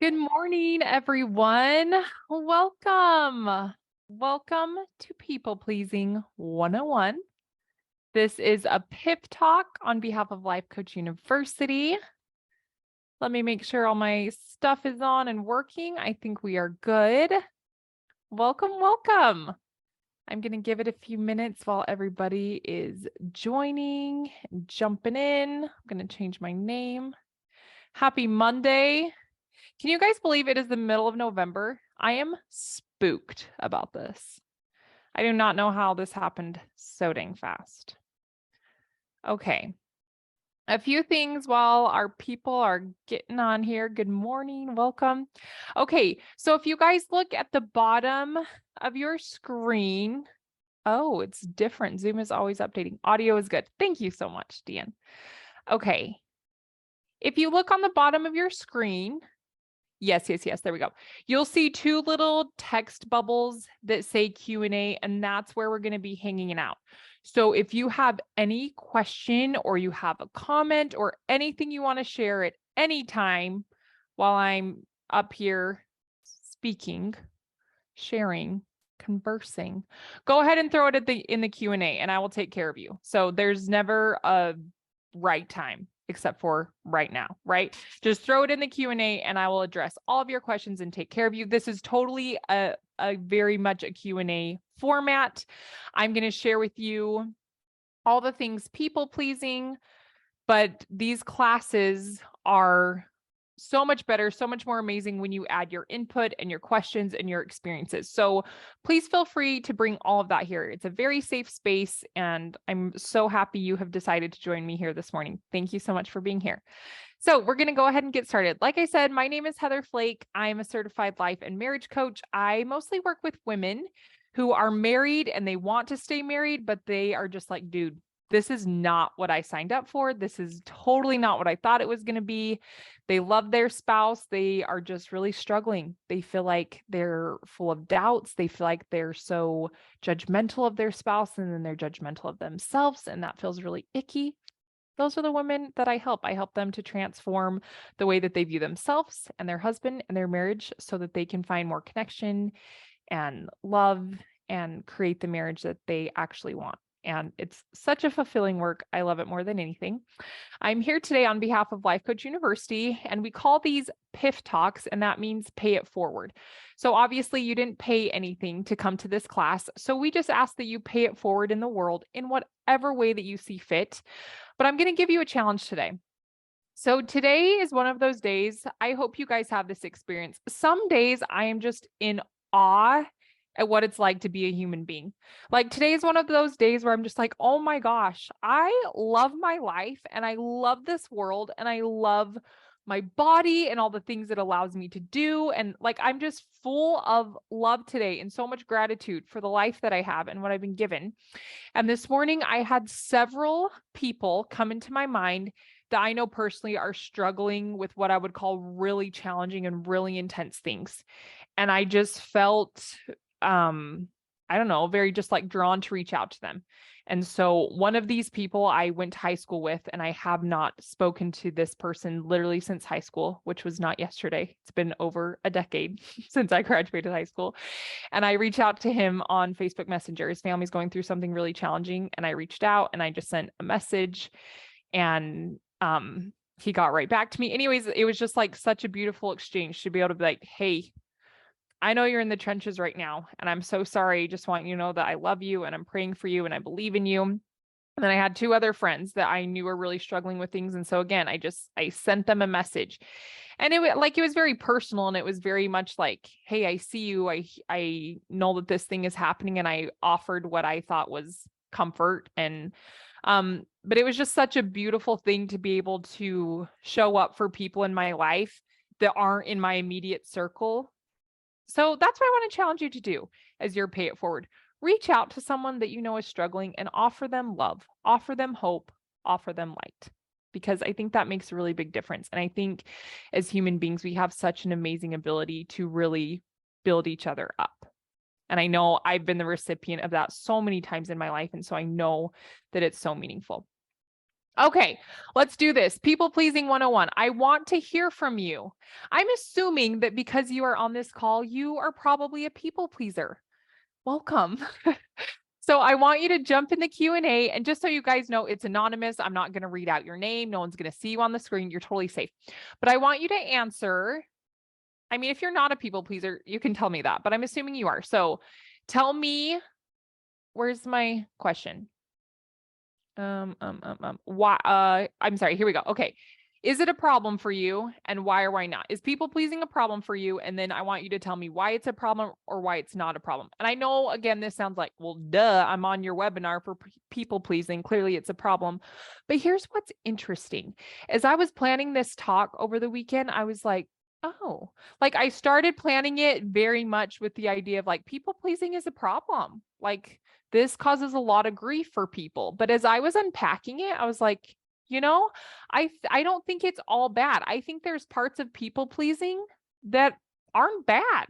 Good morning, everyone. Welcome. Welcome to People Pleasing 101. This is a pep talk on behalf of Life Coach University. Let me make sure all my stuff is on and working. I think we are good. Welcome. I'm going to give it a few minutes while everybody is joining and jumping in. I'm going to change my name. Happy Monday. Can you guys believe it is the middle of November? I am spooked about this. I do not know how this happened so dang fast. Okay. A few things while our people are getting on here. Good morning. Welcome. Okay. So if you guys look at the bottom of your screen, oh, it's different. Zoom is always updating. Audio is good. Thank you so much, Deanne. Okay. If you look on the bottom of your screen, Yes. There we go. You'll see two little text bubbles that say Q&A, and that's where we're going to be hanging out. So if you have any question or you have a comment or anything you want to share at any time while I'm up here speaking, sharing, conversing, go ahead and throw it in the Q&A and I will take care of you. So there's never a right time except for right now, right? Just throw it in the Q&A and I will address all of your questions and take care of you. This is totally a very much a Q&A format. I'm going to share with you all the things people pleasing, but these classes are so much better, so much more amazing when you add your input and your questions and your experiences. So please feel free to bring all of that here. It's a very safe space, and I'm so happy you have decided to join me here this morning. Thank you so much for being here. So we're going to go ahead and get started. Like I said, my name is Heather Flake. I'm a certified life and marriage coach. I mostly work with women who are married and they want to stay married, but they are just like, dude, this is not what I signed up for. This is totally not what I thought it was going to be. They love their spouse. They are just really struggling. They feel like they're full of doubts. They feel like they're so judgmental of their spouse, and then they're judgmental of themselves. And that feels really icky. Those are the women that I help. I help them to transform the way that they view themselves and their husband and their marriage so that they can find more connection and love and create the marriage that they actually want. And it's such a fulfilling work. I love it more than anything. I'm here today on behalf of Life Coach University, and we call these PIF talks, and that means pay it forward. So obviously you didn't pay anything to come to this class. So we just ask that you pay it forward in the world in whatever way that you see fit. But I'm going to give you a challenge today. So today is one of those days. I hope you guys have this experience. Some days I am just in awe at what it's like to be a human being. Like today is one of those days where I'm just like, oh my gosh, I love my life and I love this world and I love my body and all the things it allows me to do. And like, I'm just full of love today and so much gratitude for the life that I have and what I've been given. And this morning I had several people come into my mind that I know personally are struggling with what I would call really challenging and really intense things. And I just felt I don't know, very just like drawn to reach out to them. And so one of these people I went to high school with, and I have not spoken to this person literally since high school, which was not yesterday. It's been over a decade since I graduated high school. And I reached out to him on Facebook Messenger. His family's going through something really challenging. And I reached out and I just sent a message, and he got right back to me. Anyways, it was just like such a beautiful exchange to be able to be like, hey, I know you're in the trenches right now, and I'm so sorry. Just want you to know that I love you and I'm praying for you and I believe in you. And then I had two other friends that I knew were really struggling with things. And so again, I sent them a message, and it was very personal, and it was very much like, hey, I see you. I know that this thing is happening, and I offered what I thought was comfort. And but it was just such a beautiful thing to be able to show up for people in my life that aren't in my immediate circle. So that's what I want to challenge you to do as your pay it forward. Reach out to someone that you know is struggling and offer them love, offer them hope, offer them light, because I think that makes a really big difference. And I think as human beings, we have such an amazing ability to really build each other up. And I know I've been the recipient of that so many times in my life. And so I know that it's so meaningful. Okay, let's do this. People pleasing 101. I want to hear from you. I'm assuming that because you are on this call, you are probably a people pleaser. Welcome. So I want you to jump in the Q&A, and just so you guys know, it's anonymous. I'm not going to read out your name. No one's going to see you on the screen. You're totally safe. But I want you to answer. I mean, if you're not a people pleaser, you can tell me that, but I'm assuming you are. So tell me, where's my question? Why, I'm sorry, here we go. Okay. Is it a problem for you, and why or why not? Is people pleasing a problem for you? And then I want you to tell me why it's a problem or why it's not a problem. And I know, again, this sounds like, well, duh, I'm on your webinar for people pleasing. Clearly it's a problem. But here's what's interesting. As I was planning this talk over the weekend, I was like, oh, like I started planning it very much with the idea of like people pleasing is a problem. Like this causes a lot of grief for people. But as I was unpacking it, I was like, you know, I don't think it's all bad. I think there's parts of people pleasing that aren't bad.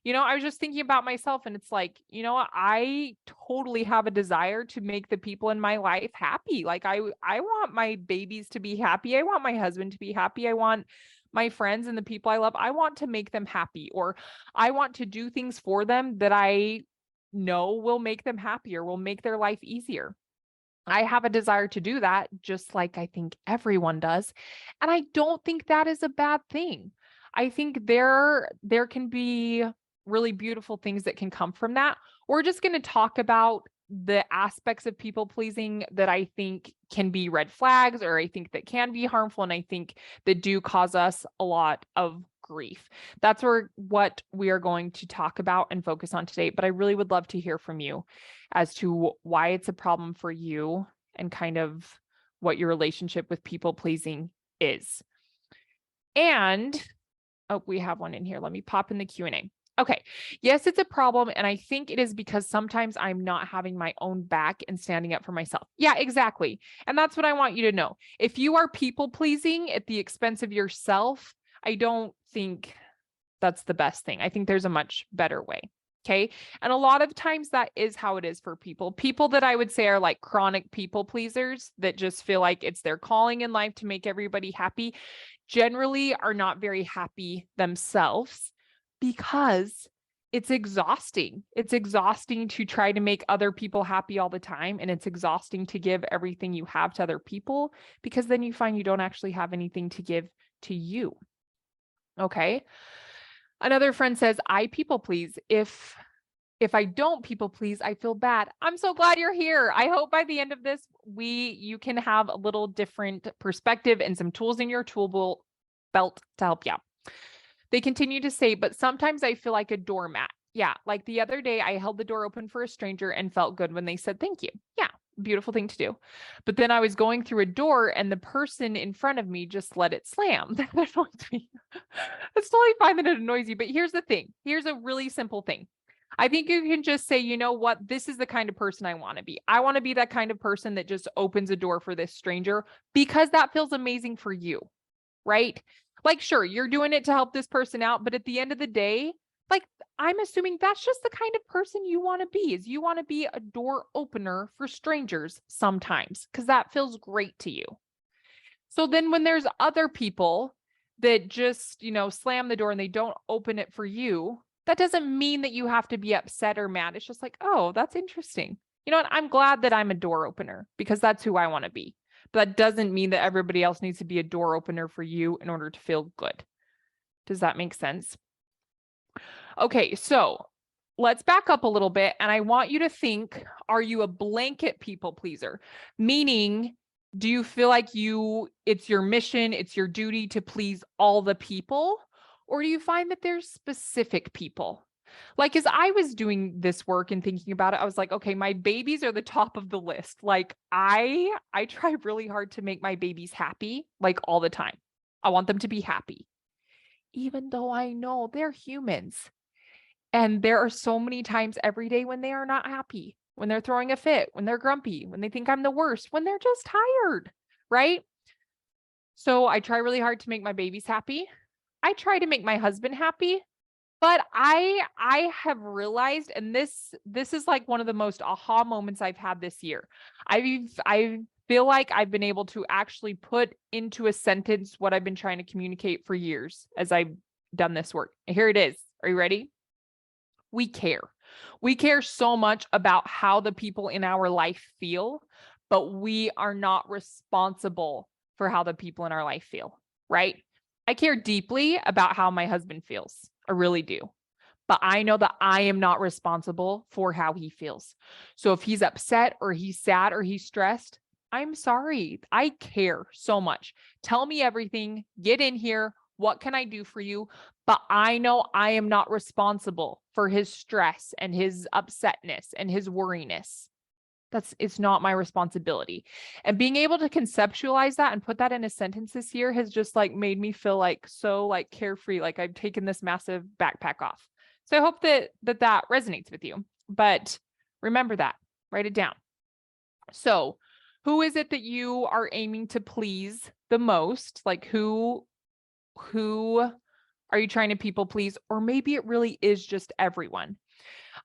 I was just thinking about myself, and it's like, I totally have a desire to make the people in my life happy. Like I want my babies to be happy. I want my husband to be happy. I want my friends and the people I love, I want to make them happy, or I want to do things for them that I know will make them happier, will make their life easier. I have a desire to do that, just like I think everyone does. And I don't think that is a bad thing. I think there can be really beautiful things that can come from that. We're just going to talk about the aspects of people pleasing that I think can be red flags, or I think that can be harmful, and I think that do cause us a lot of grief. That's what we are going to talk about and focus on today. But I really would love to hear from you as to why it's a problem for you and kind of what your relationship with people pleasing is. And we have one in here. Let me pop in the Q&A. Okay. Yes, it's a problem. And I think it is because sometimes I'm not having my own back and standing up for myself. Yeah, exactly. And that's what I want you to know. If you are people pleasing at the expense of yourself, I don't think that's the best thing. I think there's a much better way. Okay. And a lot of times that is how it is for people that I would say are like chronic people pleasers that just feel like it's their calling in life to make everybody happy, generally are not very happy themselves because it's exhausting. It's exhausting to try to make other people happy all the time. And it's exhausting to give everything you have to other people, because then you find you don't actually have anything to give to you. Okay. Another friend says, I people please. If I don't people please, I feel bad. I'm so glad you're here. I hope by the end of this, you can have a little different perspective and some tools in your tool belt to help you out. They continue to say, but sometimes I feel like a doormat. Yeah, like the other day, I held the door open for a stranger and felt good when they said thank you. Yeah, beautiful thing to do. But then I was going through a door and the person in front of me just let it slam. That annoys me. It's totally fine that it annoys you. But here's the thing. Here's a really simple thing. I think you can just say, you know what? This is the kind of person I want to be. I want to be that kind of person that just opens a door for this stranger because that feels amazing for you, right? Like, sure, you're doing it to help this person out, but at the end of the day, like, I'm assuming that's just the kind of person you want to be, is you want to be a door opener for strangers sometimes, because that feels great to you. So then when there's other people that just, slam the door and they don't open it for you, that doesn't mean that you have to be upset or mad. It's just like, oh, that's interesting. You know what? I'm glad that I'm a door opener because that's who I want to be. But that doesn't mean that everybody else needs to be a door opener for you in order to feel good. Does that make sense? Okay, so let's back up a little bit. And I want you to think, are you a blanket people pleaser? Meaning, do you feel like it's your mission, it's your duty to please all the people? Or do you find that there's specific people? Like, as I was doing this work and thinking about it, I was like, okay, my babies are the top of the list. Like, I try really hard to make my babies happy, like all the time. I want them to be happy, even though I know they're humans. And there are so many times every day when they are not happy, when they're throwing a fit, when they're grumpy, when they think I'm the worst, when they're just tired, right? So I try really hard to make my babies happy. I try to make my husband happy. But I have realized, and this is like one of the most aha moments I've had this year. I've feel like I've been able to actually put into a sentence what I've been trying to communicate for years as I've done this work. Here it is. Are you ready? We care. We care so much about how the people in our life feel, but we are not responsible for how the people in our life feel, right? I care deeply about how my husband feels. I really do. But I know that I am not responsible for how he feels. So if he's upset or he's sad or he's stressed, I'm sorry. I care so much. Tell me everything. Get in here. What can I do for you? But I know I am not responsible for his stress and his upsetness and his worriness. It's not my responsibility. And being able to conceptualize that and put that in a sentence this year has just like made me feel like so like carefree, like I've taken this massive backpack off. So I hope that resonates with you. But remember that, write it down. So who is it that you are aiming to please the most? Like who are you trying to people please? Or maybe it really is just everyone.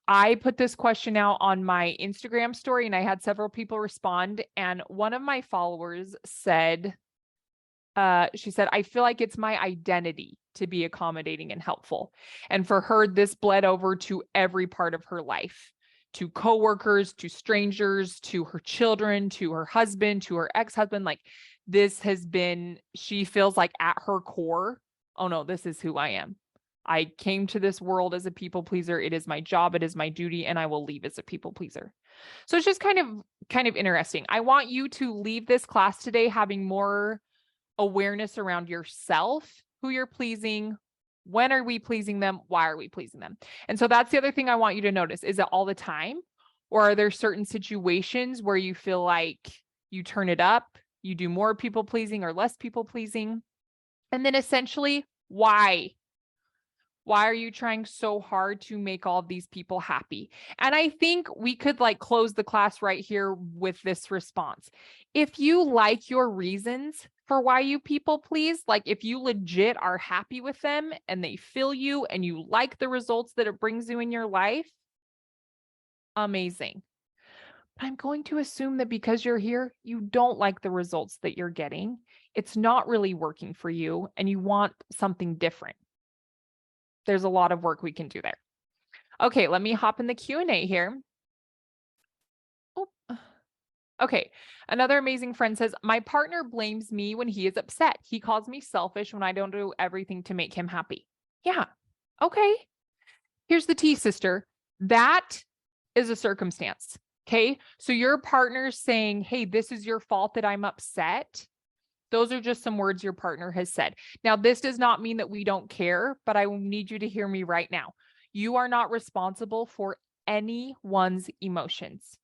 I put this question out on my Instagram story and I had several people respond. And one of my followers said, she said, I feel like it's my identity to be accommodating and helpful. And for her, this bled over to every part of her life, to coworkers, to strangers, to her children, to her husband, to her ex-husband. Like this has been, she feels like at her core, oh no, this is who I am. I came to this world as a people pleaser. It is my job. It is my duty, and I will leave as a people pleaser. So it's just kind of interesting. I want you to leave this class today having more awareness around yourself, who you're pleasing, when are we pleasing them, why are we pleasing them? And so that's the other thing I want you to notice. Is it all the time? Or are there certain situations where you feel like you turn it up, you do more people pleasing or less people pleasing? And then essentially, why? Why are you trying so hard to make all of these people happy? And I think we could like close the class right here with this response. If you like your reasons for why you people please, like if you legit are happy with them and they fill you and you like the results that it brings you in your life, amazing. But I'm going to assume that because you're here, you don't like the results that you're getting. It's not really working for you and you want something different. There's a lot of work we can do there. Okay, let me hop in the Q&A here. Oh, okay. Another amazing friend says, my partner blames me when he is upset. He calls me selfish when I don't do everything to make him happy. Yeah. Okay. Here's the tea, sister. That is a circumstance. Okay. So your partner's saying, hey, this is your fault that I'm upset. Those are just some words your partner has said. Now, this does not mean that we don't care, but I need you to hear me right now. You are not responsible for anyone's emotions.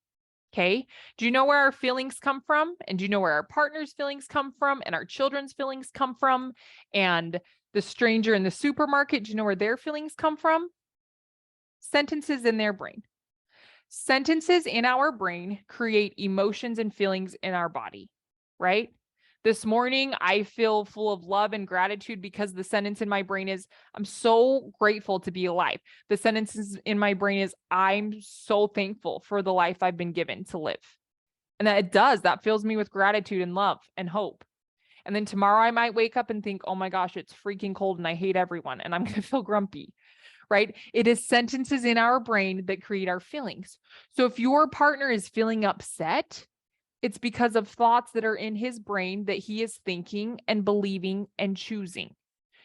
Okay. Do you know where our feelings come from? And do you know where our partner's feelings come from? And our children's feelings come from? And the stranger in the supermarket, do you know where their feelings come from? Sentences in their brain. Sentences in our brain create emotions and feelings in our body, right? This morning, I feel full of love and gratitude because the sentence in my brain is, I'm so grateful to be alive. The sentences in my brain is, I'm so thankful for the life I've been given to live. And that fills me with gratitude and love and hope. And then tomorrow I might wake up and think, oh my gosh, it's freaking cold and I hate everyone and I'm going to feel grumpy, right? It is sentences in our brain that create our feelings. So if your partner is feeling upset, it's because of thoughts that are in his brain that he is thinking and believing and choosing.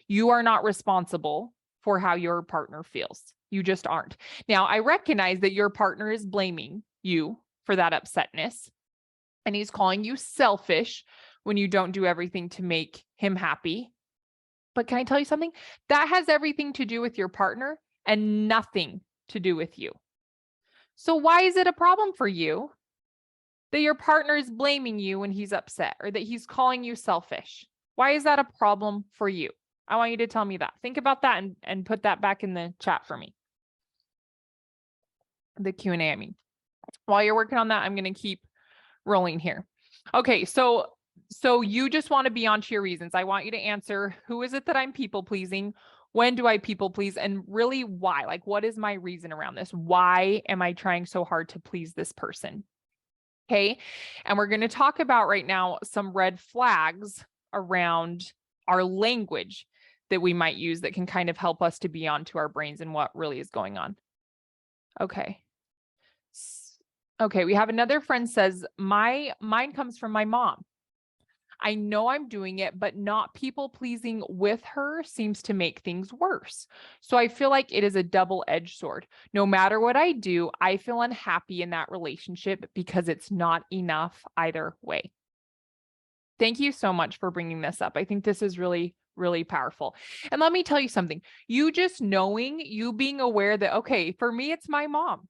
You are not responsible for how your partner feels. You just aren't. Now, I recognize that your partner is blaming you for that upsetness, and he's calling you selfish when you don't do everything to make him happy. But can I tell you something? That has everything to do with your partner and nothing to do with you. So why is it a problem for you that your partner is blaming you when he's upset or that he's calling you selfish? Why is that a problem for you? I want you to tell me that. Think about that and put that back in the chat for me. The Q&A, I mean. While you're working on that, I'm going to keep rolling here. Okay, so you just want to be onto your reasons. I want you to answer, who is it that I'm people pleasing? When do I people please? And really why? Like, what is my reason around this? Why am I trying so hard to please this person? Okay. And we're going to talk about right now some red flags around our language that we might use that can kind of help us to be onto our brains and what really is going on. Okay. Okay, we have another friend says, mine comes from my mom. I know I'm doing it, but not people pleasing with her seems to make things worse. So I feel like it is a double-edged sword. No matter what I do, I feel unhappy in that relationship because it's not enough either way. Thank you so much for bringing this up. I think this is really, really powerful. And let me tell you something. You just knowing, you being aware that, okay, for me, it's my mom.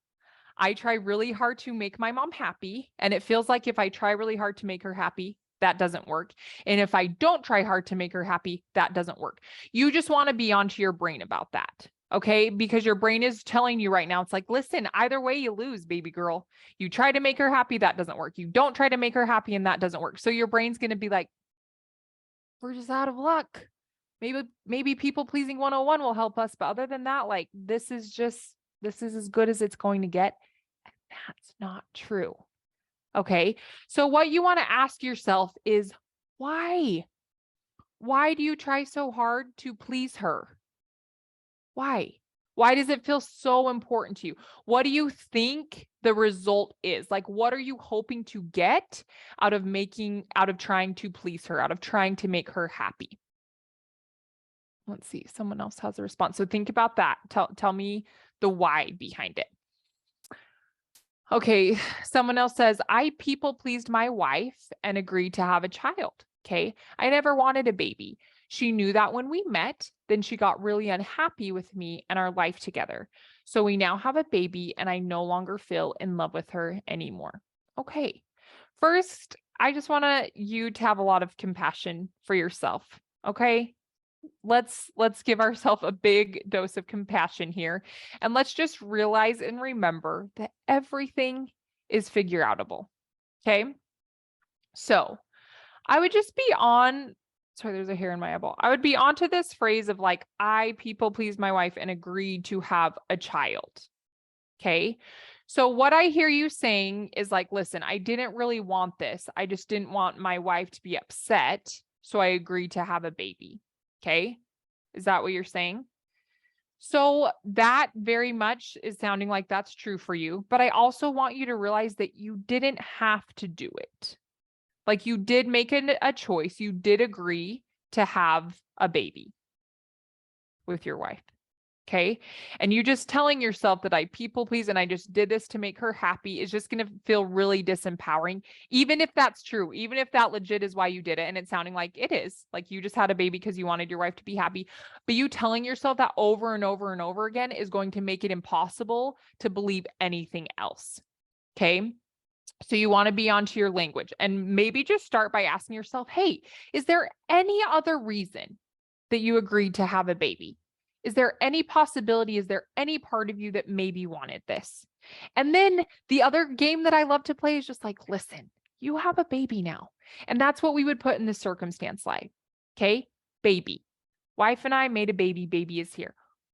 I try really hard to make my mom happy. And it feels like if I try really hard to make her happy, that doesn't work. And if I don't try hard to make her happy, that doesn't work. You just want to be onto your brain about that. Okay. Because your brain is telling you right now, it's like, listen, either way you lose, baby girl. You try to make her happy, that doesn't work. You don't try to make her happy, and that doesn't work. So your brain's going to be like, we're just out of luck. Maybe people pleasing 101 will help us. But other than that, like, this is as good as it's going to get. That's not true. Okay. So what you want to ask yourself is why? Why do you try so hard to please her? Why? Why does it feel so important to you? What do you think the result is? Like, what are you hoping to get out of trying to please her, out of trying to make her happy? Let's see. Someone else has a response. So think about that. Tell me the why behind it. Okay, someone else says, I people pleased my wife and agreed to have a child. Okay, I never wanted a baby. She knew that when we met, then she got really unhappy with me and our life together. So we now have a baby and I no longer feel in love with her anymore. Okay, first, I just want you to have a lot of compassion for yourself. Okay, let's give ourselves a big dose of compassion here, and let's just realize and remember that everything is figure outable. Okay, so I would just be on, sorry, there's a hair in my eyeball. I would be onto this phrase of like, I people pleased my wife and agreed to have a child. Okay, so what I hear you saying is like, listen, I didn't really want this, I just didn't want my wife to be upset, so I agreed to have a baby. Okay, is that what you're saying? So that very much is sounding like that's true for you. But I also want you to realize that you didn't have to do it. Like, you did make a choice. You did agree to have a baby with your wife. Okay. And you just telling yourself that I people please and I just did this to make her happy is just going to feel really disempowering. Even if that's true, even if that legit is why you did it. And it's sounding like it is, like you just had a baby because you wanted your wife to be happy. But you telling yourself that over and over and over again is going to make it impossible to believe anything else. Okay. So you want to be onto your language, and maybe just start by asking yourself, hey, is there any other reason that you agreed to have a baby? Is there any possibility? Is there any part of you that maybe wanted this? And then the other game that I love to play is just like, listen, you have a baby now. And that's what we would put in the circumstance like, okay, baby. Wife and I made a baby. Baby is here.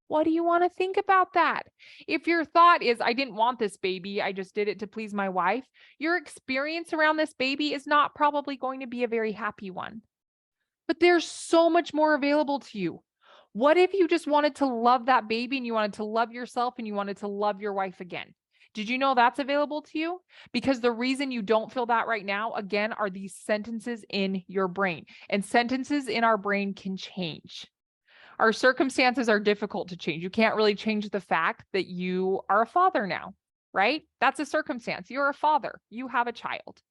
What do you want to think about that? If your thought is, I didn't want this baby, I just did it to please my wife, your experience around this baby is not probably going to be a very happy one. But there's so much more available to you. What if you just wanted to love that baby and you wanted to love yourself and you wanted to love your wife again? Did you know that's available to you? Because the reason you don't feel that right now, again, are these sentences in your brain. And sentences in our brain can change. Our circumstances are difficult to change. You can't really change the fact that you are a father now, right? That's a circumstance. You're a father. You have a child.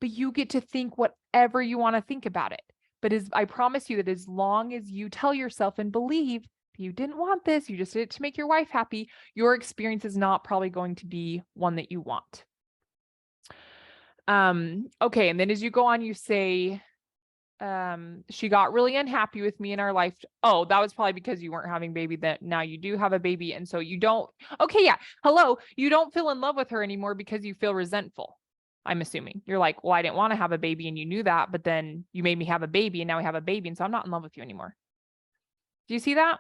But you get to think whatever you want to think about it. But I promise you that as long as you tell yourself and believe you didn't want this, you just did it to make your wife happy, your experience is not probably going to be one that you want. Okay. And then as you go on, you say, she got really unhappy with me in our life. Oh, that was probably because you weren't having baby, that now you do have a baby. And so you don't, okay. Yeah. Hello. You don't feel in love with her anymore because you feel resentful. I'm assuming you're like, well, I didn't want to have a baby and you knew that, but then you made me have a baby and now we have a baby. And so I'm not in love with you anymore. Do you see that?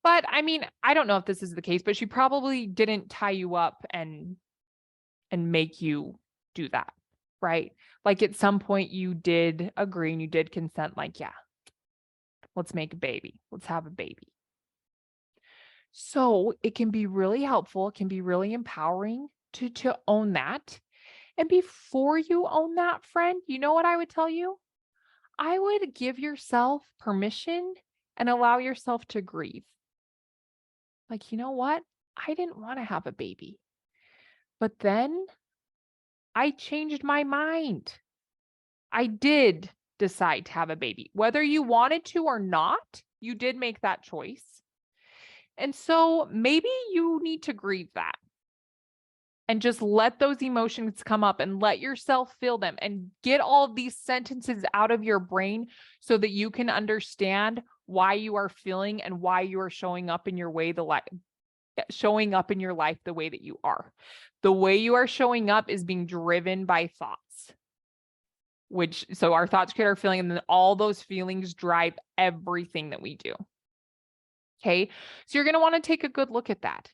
But I mean, I don't know if this is the case, but she probably didn't tie you up and make you do that, right? Like at some point you did agree and you did consent, like, yeah, let's make a baby. Let's have a baby. So it can be really helpful. It can be really empowering to own that. And before you own that, friend, you know what I would tell you? I would give yourself permission and allow yourself to grieve. Like, you know what? I didn't want to have a baby, but then I changed my mind. I did decide to have a baby. Whether you wanted to or not, you did make that choice. And so maybe you need to grieve that and just let those emotions come up and let yourself feel them and get all of these sentences out of your brain so that you can understand why you are feeling and why you are showing up in your way, showing up in your life the way that you are. The way you are showing up is being driven by thoughts, so our thoughts create our feeling, and then all those feelings drive everything that we do. Okay. So you're going to want to take a good look at that.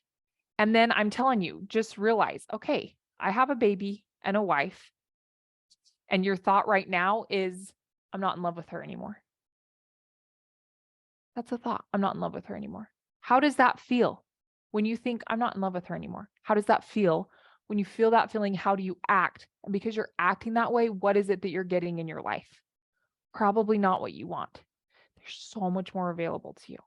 And then I'm telling you, just realize, okay, I have a baby and a wife. And your thought right now is, I'm not in love with her anymore. That's a thought. I'm not in love with her anymore. How does that feel when you think I'm not in love with her anymore? How does that feel? When you feel that feeling, how do you act? And because you're acting that way, what is it that you're getting in your life? Probably not what you want. There's so much more available to you.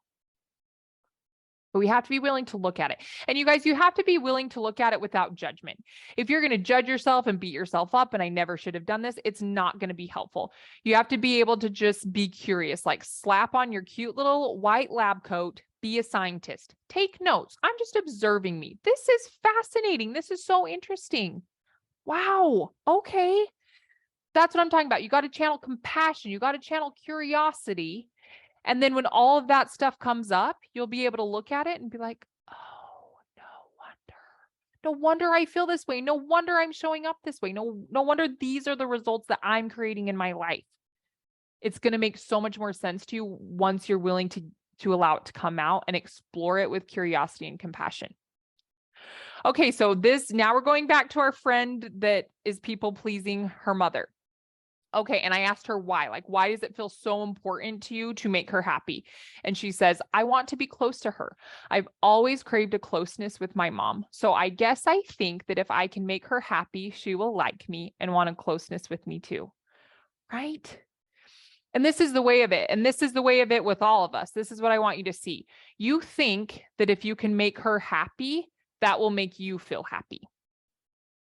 But we have to be willing to look at it. And you guys, you have to be willing to look at it without judgment. If you're going to judge yourself and beat yourself up, and I never should have done this, it's not going to be helpful. You have to be able to just be curious, like slap on your cute little white lab coat, be a scientist, take notes. I'm just observing me. This is fascinating. This is so interesting. Wow. Okay. That's what I'm talking about. You got to channel compassion. You got to channel curiosity. And then when all of that stuff comes up, you'll be able to look at it and be like, oh, no wonder I feel this way. No wonder I'm showing up this way. No wonder these are the results that I'm creating in my life. It's going to make so much more sense to you once you're willing to allow it to come out and explore it with curiosity and compassion. Okay, so now we're going back to our friend that is people pleasing her mother. Okay. And I asked her why. Like, why does it feel so important to you to make her happy? And she says, I want to be close to her. I've always craved a closeness with my mom. So I guess I think that if I can make her happy, she will like me and want a closeness with me too. Right? And this is the way of it. And this is the way of it with all of us. This is what I want you to see. You think that if you can make her happy, that will make you feel happy.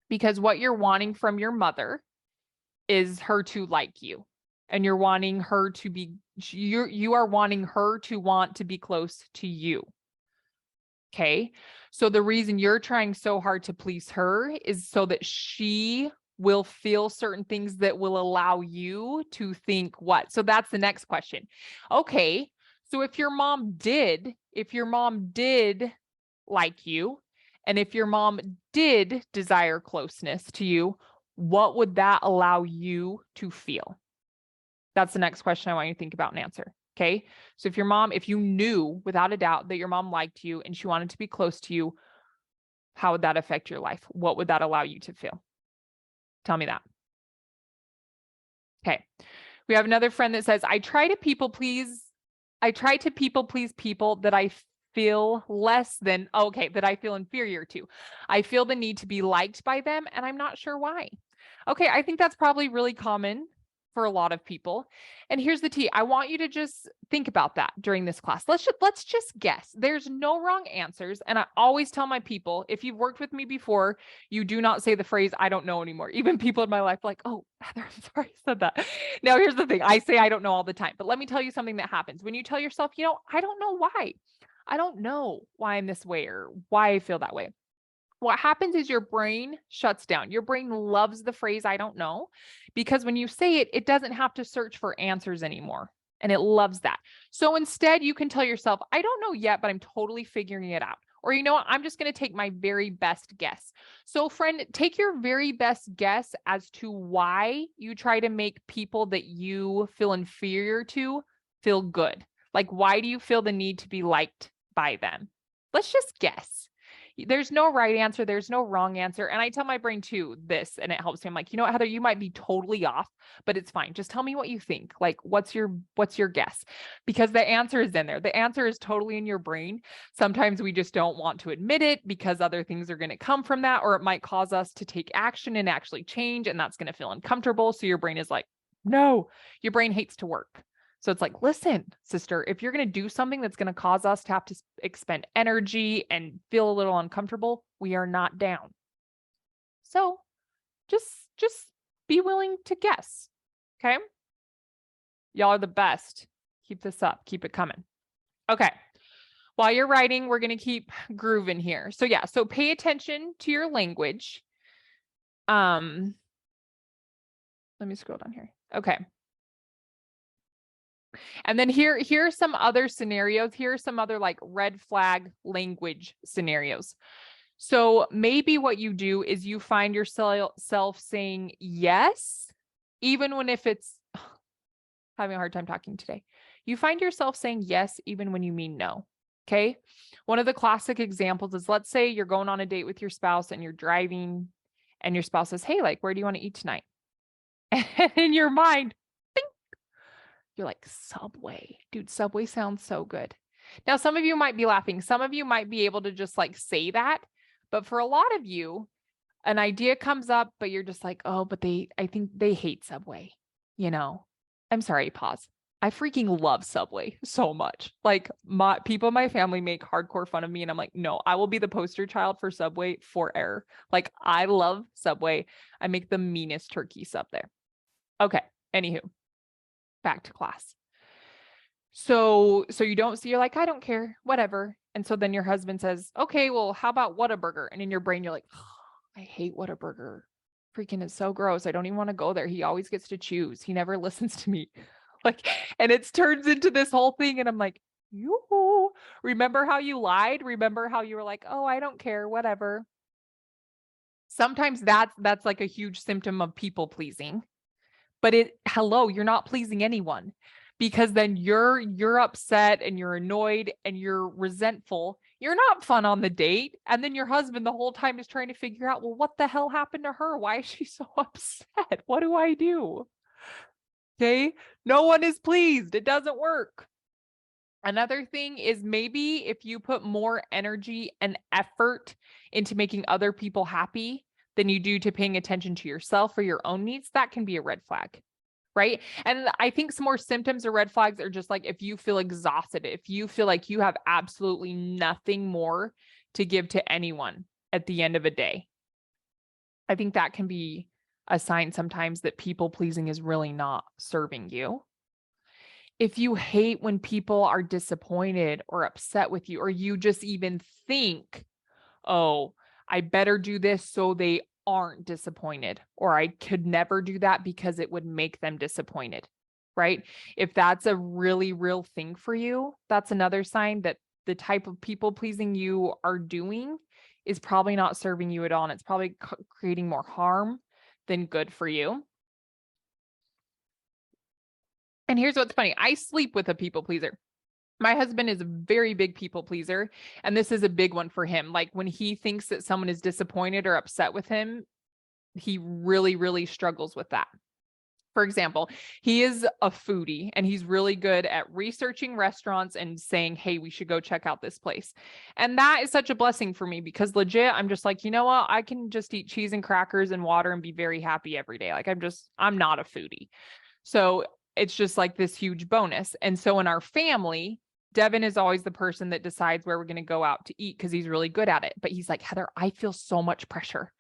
Because what you're wanting from your mother is her to like you, and you're wanting her to be, you are wanting her to want to be close to you. Okay. So the reason you're trying so hard to please her is so that she will feel certain things that will allow you to think what? So that's the next question. Okay. So if your mom did like you, and if your mom did desire closeness to you, what would that allow you to feel? That's the next question I want you to think about and answer. Okay. So if you knew without a doubt that your mom liked you and she wanted to be close to you, how would that affect your life? What would that allow you to feel? Tell me that. Okay. We have another friend that says, I try to people please people that I feel that I feel inferior to. I feel the need to be liked by them, and I'm not sure why. Okay, I think that's probably really common for a lot of people. And here's the tea. I want you to just think about that during this class. Let's just guess. There's no wrong answers. And I always tell my people, if you've worked with me before, you do not say the phrase, I don't know anymore. Even people in my life like, oh, Heather, I'm sorry I said that. Now, here's the thing. I say I don't know all the time, but let me tell you something that happens. When you tell yourself, I don't know why. I don't know why I'm this way or why I feel that way. What happens is your brain shuts down. Your brain loves the phrase, I don't know, because when you say it, it doesn't have to search for answers anymore. And it loves that. So instead, you can tell yourself, I don't know yet, but I'm totally figuring it out. Or you know what? I'm just going to take my very best guess. So friend, take your very best guess as to why you try to make people that you feel inferior to feel good. Like, why do you feel the need to be liked by them? Let's just guess. There's no right answer. There's no wrong answer. And I tell my brain too this, and it helps me. I'm like, you know what, Heather, you might be totally off, but it's fine. Just tell me what you think. Like, what's your guess? Because the answer is in there. The answer is totally in your brain. Sometimes we just don't want to admit it because other things are going to come from that, or it might cause us to take action and actually change. And that's going to feel uncomfortable. So your brain is like, no, your brain hates to work. So it's like, listen, sister, if you're going to do something that's going to cause us to have to expend energy and feel a little uncomfortable, we are not down. So just be willing to guess. Okay. Y'all are the best. Keep this up. Keep it coming. Okay. While you're writing, we're going to keep grooving here. So yeah. So pay attention to your language. Let me scroll down here. Okay. And then here are some other scenarios. Here are some other like red flag language scenarios. So maybe what you do is you find yourself saying yes, even when if it's having a hard time talking today. You find yourself saying yes, even when you mean no. Okay. One of the classic examples is, let's say you're going on a date with your spouse and you're driving and your spouse says, hey, like, where do you want to eat tonight? And in your mind, you're like, Subway. Dude, Subway sounds so good. Now, some of you might be laughing. Some of you might be able to just like say that. But for a lot of you, an idea comes up, but you're just like, oh, but I think they hate Subway. You know, I'm sorry, pause. I freaking love Subway so much. Like, people in my family make hardcore fun of me. And I'm like, no, I will be the poster child for Subway forever. Like, I love Subway. I make the meanest turkey sub there. Okay. Anywho. Back to class. So you don't see, you're like, I don't care, whatever. And so then your husband says, okay, well, how about Whataburger? And in your brain, you're like, oh, I hate Whataburger. Freaking is so gross. I don't even want to go there. He always gets to choose. He never listens to me. Like, and it turns into this whole thing. And I'm like, you remember how you lied? Remember how you were like, oh, I don't care, whatever. Sometimes that's like a huge symptom of people pleasing. But you're not pleasing anyone, because then you're upset and you're annoyed and you're resentful. You're not fun on the date. And then your husband the whole time is trying to figure out, well, what the hell happened to her? Why is she so upset? What do I do? Okay. No one is pleased. It doesn't work. Another thing is, maybe if you put more energy and effort into making other people happy than you do to paying attention to yourself or your own needs, that can be a red flag, right? And I think some more symptoms or red flags are just like, if you feel exhausted, if you feel like you have absolutely nothing more to give to anyone at the end of a day. I think that can be a sign sometimes that people pleasing is really not serving you. If you hate when people are disappointed or upset with you, or you just even think, oh, I better do this so they aren't disappointed, or I could never do that because it would make them disappointed, right? If that's a really real thing for you, that's another sign that the type of people pleasing you are doing is probably not serving you at all. And it's probably creating more harm than good for you. And here's what's funny. I sleep with a people pleaser. My husband is a very big people pleaser, and this is a big one for him. Like, when he thinks that someone is disappointed or upset with him, he really, really struggles with that. For example, he is a foodie and he's really good at researching restaurants and saying, hey, we should go check out this place. And that is such a blessing for me, because legit, I'm just like, you know what? I can just eat cheese and crackers and water and be very happy every day. Like, I'm not a foodie. So it's just like this huge bonus. And so in our family, Devin is always the person that decides where we're going to go out to eat because he's really good at it. But he's like, Heather, I feel so much pressure.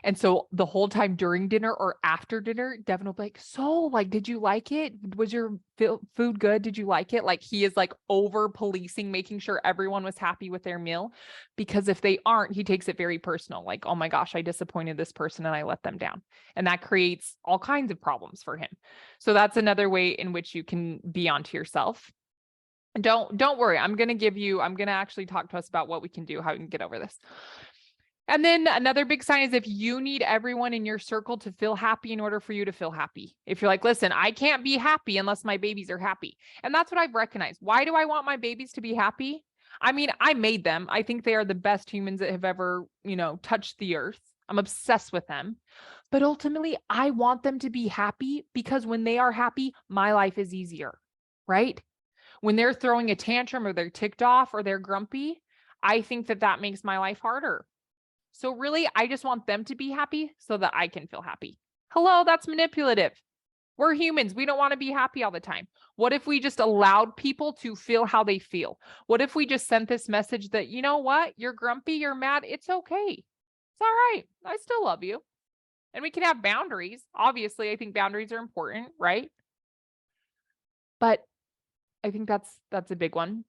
And so the whole time during dinner or after dinner, Devin will be like, so like, did you like it? Was your food good? Did you like it? Like, he is like over policing, making sure everyone was happy with their meal, because if they aren't, he takes it very personal. Like, oh my gosh, I disappointed this person and I let them down. And that creates all kinds of problems for him. So that's another way in which you can be onto yourself. Don't worry. I'm going to actually talk to us about what we can do, how we can get over this. And then another big sign is if you need everyone in your circle to feel happy in order for you to feel happy. If you're like, listen, I can't be happy unless my babies are happy. And that's what I've recognized. Why do I want my babies to be happy? I mean, I made them. I think they are the best humans that have ever, touched the earth. I'm obsessed with them. But ultimately, I want them to be happy because when they are happy, my life is easier, right? When they're throwing a tantrum or they're ticked off or they're grumpy, I think that that makes my life harder. So really, I just want them to be happy so that I can feel happy. Hello, that's manipulative. We're humans. We don't want to be happy all the time. What if we just allowed people to feel how they feel? What if we just sent this message that, you know what? You're grumpy, you're mad. It's okay. It's all right. I still love you. And we can have boundaries. Obviously, I think boundaries are important, right? But I think that's a big one.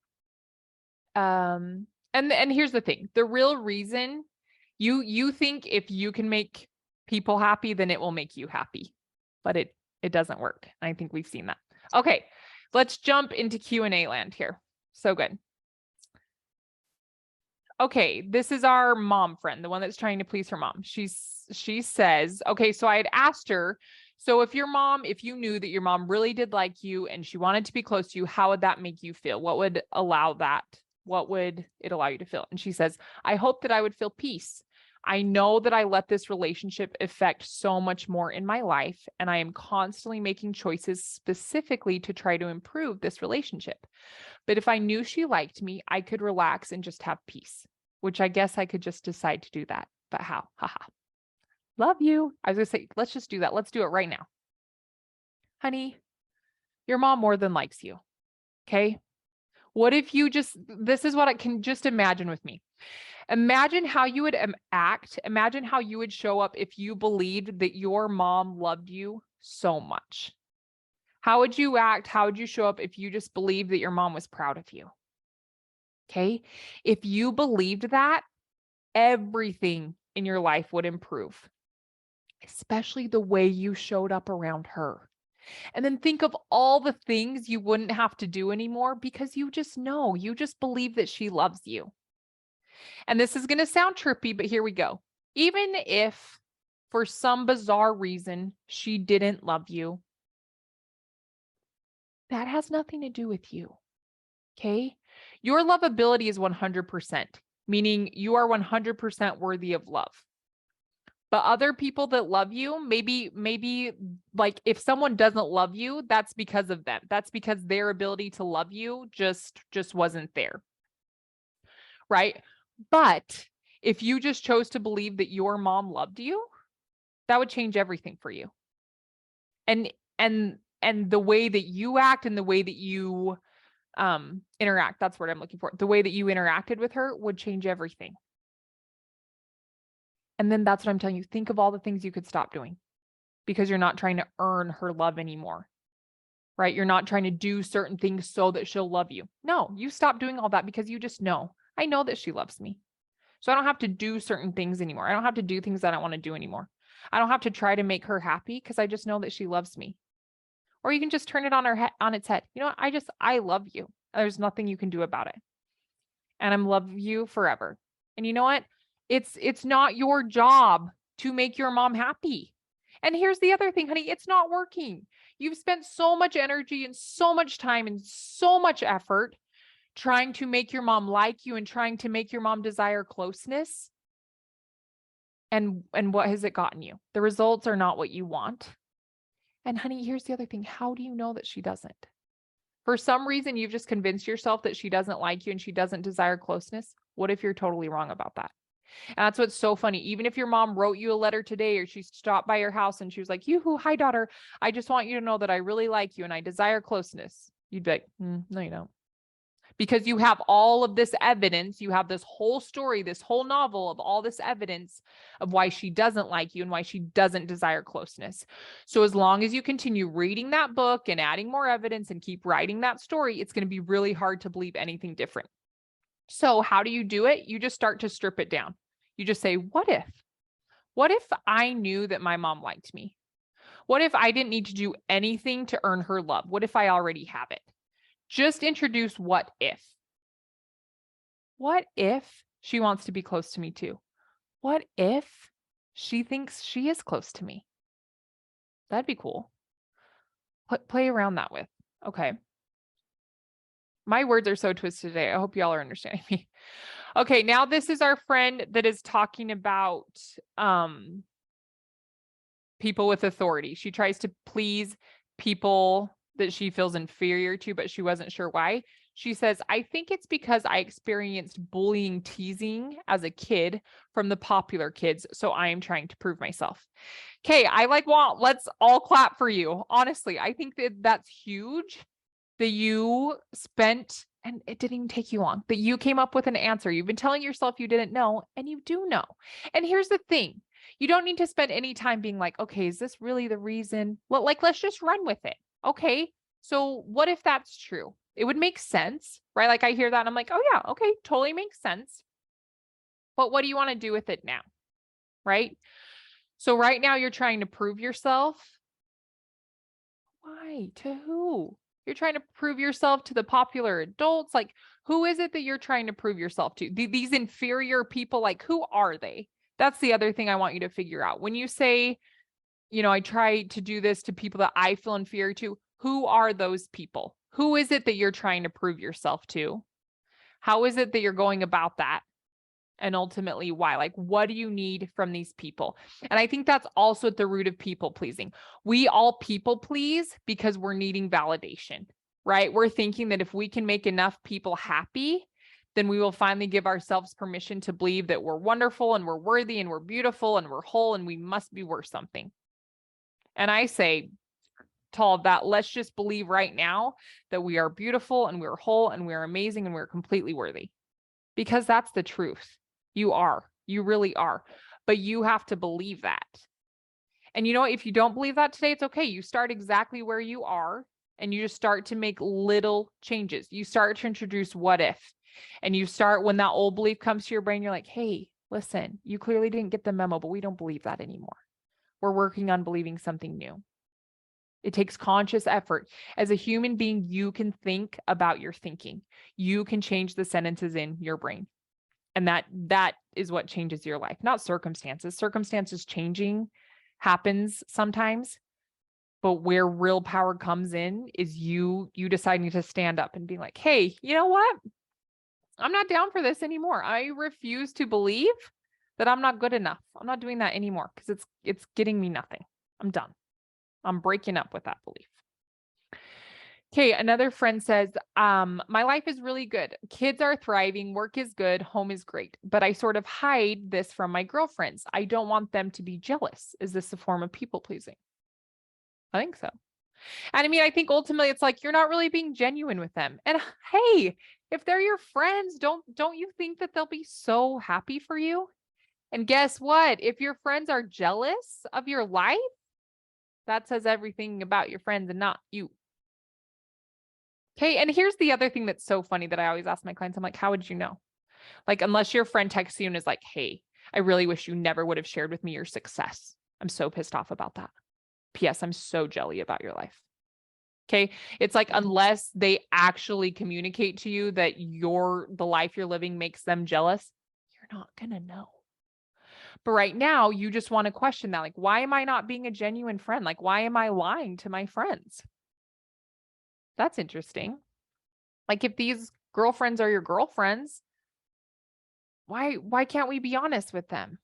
And here's the thing. The real reason you think if you can make people happy, then it will make you happy. But it doesn't work. I think we've seen that. Okay, let's jump into Q&A land here. So good. Okay, this is our mom friend, the one that's trying to please her mom. She says, okay, so I had asked her, so if you knew that your mom really did like you and she wanted to be close to you, how would that make you feel? What would allow that? What would it allow you to feel? And she says, I hope that I would feel peace. I know that I let this relationship affect so much more in my life, and I am constantly making choices specifically to try to improve this relationship. But if I knew she liked me, I could relax and just have peace, which I guess I could just decide to do that. But how? Haha. Love you. I was going to say, let's just do that. Let's do it right now. Honey, your mom more than likes you. Okay. What if this is what I can just imagine with me. Imagine how you would act. Imagine how you would show up if you believed that your mom loved you so much. How would you act? How would you show up if you just believed that your mom was proud of you? Okay. If you believed that, everything in your life would improve, especially the way you showed up around her. And then think of all the things you wouldn't have to do anymore because you just know, you just believe that she loves you. And this is going to sound trippy, but here we go. Even if for some bizarre reason she didn't love you, that has nothing to do with you. Okay. Your lovability is 100%, meaning you are 100% worthy of love. But other people that love you, maybe like if someone doesn't love you, that's because of them. That's because their ability to love you just wasn't there. Right? But if you just chose to believe that your mom loved you, that would change everything for you. And the way that you act and the way that you interact, that's what I'm looking for. The way that you interacted with her would change everything. And then that's what I'm telling you. Think of all the things you could stop doing because you're not trying to earn her love anymore, right? You're not trying to do certain things so that she'll love you. No, you stop doing all that because you just know, I know that she loves me. So I don't have to do certain things anymore. I don't have to do things that I don't want to do anymore. I don't have to try to make her happy because I just know that she loves me. Or you can just turn it on its head. You know what? I love you. There's nothing you can do about it. And I'm love you forever. And you know what? It's not your job to make your mom happy. And here's the other thing, honey, it's not working. You've spent so much energy and so much time and so much effort trying to make your mom like you and trying to make your mom desire closeness. And what has it gotten you? The results are not what you want. And honey, here's the other thing. How do you know that she doesn't? For some reason, you've just convinced yourself that she doesn't like you and she doesn't desire closeness. What if you're totally wrong about that? And that's what's so funny. Even if your mom wrote you a letter today or she stopped by your house and she was like, yoo-hoo, hi, daughter. I just want you to know that I really like you and I desire closeness. You'd be like, no, you don't. Because you have all of this evidence. You have this whole story, this whole novel of all this evidence of why she doesn't like you and why she doesn't desire closeness. So as long as you continue reading that book and adding more evidence and keep writing that story, it's going to be really hard to believe anything different. So how do you do it? You just start to strip it down. You just say, what if? What if I knew that my mom liked me? What if I didn't need to do anything to earn her love? What if I already have it? Just introduce what if. What if she wants to be close to me too? What if she thinks she is close to me? That'd be cool. Play around that with. Okay. My words are so twisted today. I hope y'all are understanding me. Okay, now this is our friend that is talking about people with authority. She tries to please people that she feels inferior to, but she wasn't sure why. She says, I think it's because I experienced bullying, teasing as a kid from the popular kids. So I am trying to prove myself. Okay, let's all clap for you. Honestly, I think that that's huge that you spent, and it didn't even take you long, that you came up with an answer. You've been telling yourself you didn't know, and you do know. And here's the thing. You don't need to spend any time being like, okay, is this really the reason? Well, let's just run with it. Okay. So what if that's true? It would make sense, right? Like I hear that and I'm like, oh yeah, okay, totally makes sense. But what do you want to do with it now? Right? So right now you're trying to prove yourself. Why? To who? You're trying to prove yourself to the popular adults. Like, who is it that you're trying to prove yourself to? These inferior people, like, who are they? That's the other thing I want you to figure out. When you say, I try to do this to people that I feel inferior to, who are those people? Who is it that you're trying to prove yourself to? How is it that you're going about that? And ultimately why? Like, what do you need from these people? And I think that's also at the root of people pleasing. We all people please because we're needing validation, right? We're thinking that if we can make enough people happy, then we will finally give ourselves permission to believe that we're wonderful and we're worthy and we're beautiful and we're whole and we must be worth something. And I say to all of that, let's just believe right now that we are beautiful and we're whole and we're amazing and we're completely worthy, because that's the truth. You are. You really are. But you have to believe that. And if you don't believe that today, it's okay. You start exactly where you are and you just start to make little changes. You start to introduce what if. And you start, when that old belief comes to your brain, you're like, hey, listen, you clearly didn't get the memo, but we don't believe that anymore. We're working on believing something new. It takes conscious effort. As a human being, you can think about your thinking. You can change the sentences in your brain. And that is what changes your life, not circumstances. Circumstances changing happens sometimes, but where real power comes in is you deciding to stand up and being like, hey, you know what? I'm not down for this anymore. I refuse to believe that I'm not good enough. I'm not doing that anymore because it's getting me nothing. I'm done. I'm breaking up with that belief. Okay, another friend says, my life is really good. Kids are thriving, work is good, home is great, but I sort of hide this from my girlfriends. I don't want them to be jealous. Is this a form of people pleasing? I think so. And I mean, I think ultimately it's like you're not really being genuine with them. And hey, if they're your friends, don't you think that they'll be so happy for you? And guess what? If your friends are jealous of your life, that says everything about your friends and not you. Okay. And here's the other thing that's so funny that I always ask my clients. I'm like, how would you know? Like, unless your friend texts you and is like, hey, I really wish you never would have shared with me your success. I'm so pissed off about that. P.S. I'm so jelly about your life. Okay. It's like, unless they actually communicate to you that the life you're living makes them jealous, you're not going to know. But right now, you just want to question that. Like, why am I not being a genuine friend? Like, why am I lying to my friends? That's interesting. Like, if these girlfriends are your girlfriends, why can't we be honest with them?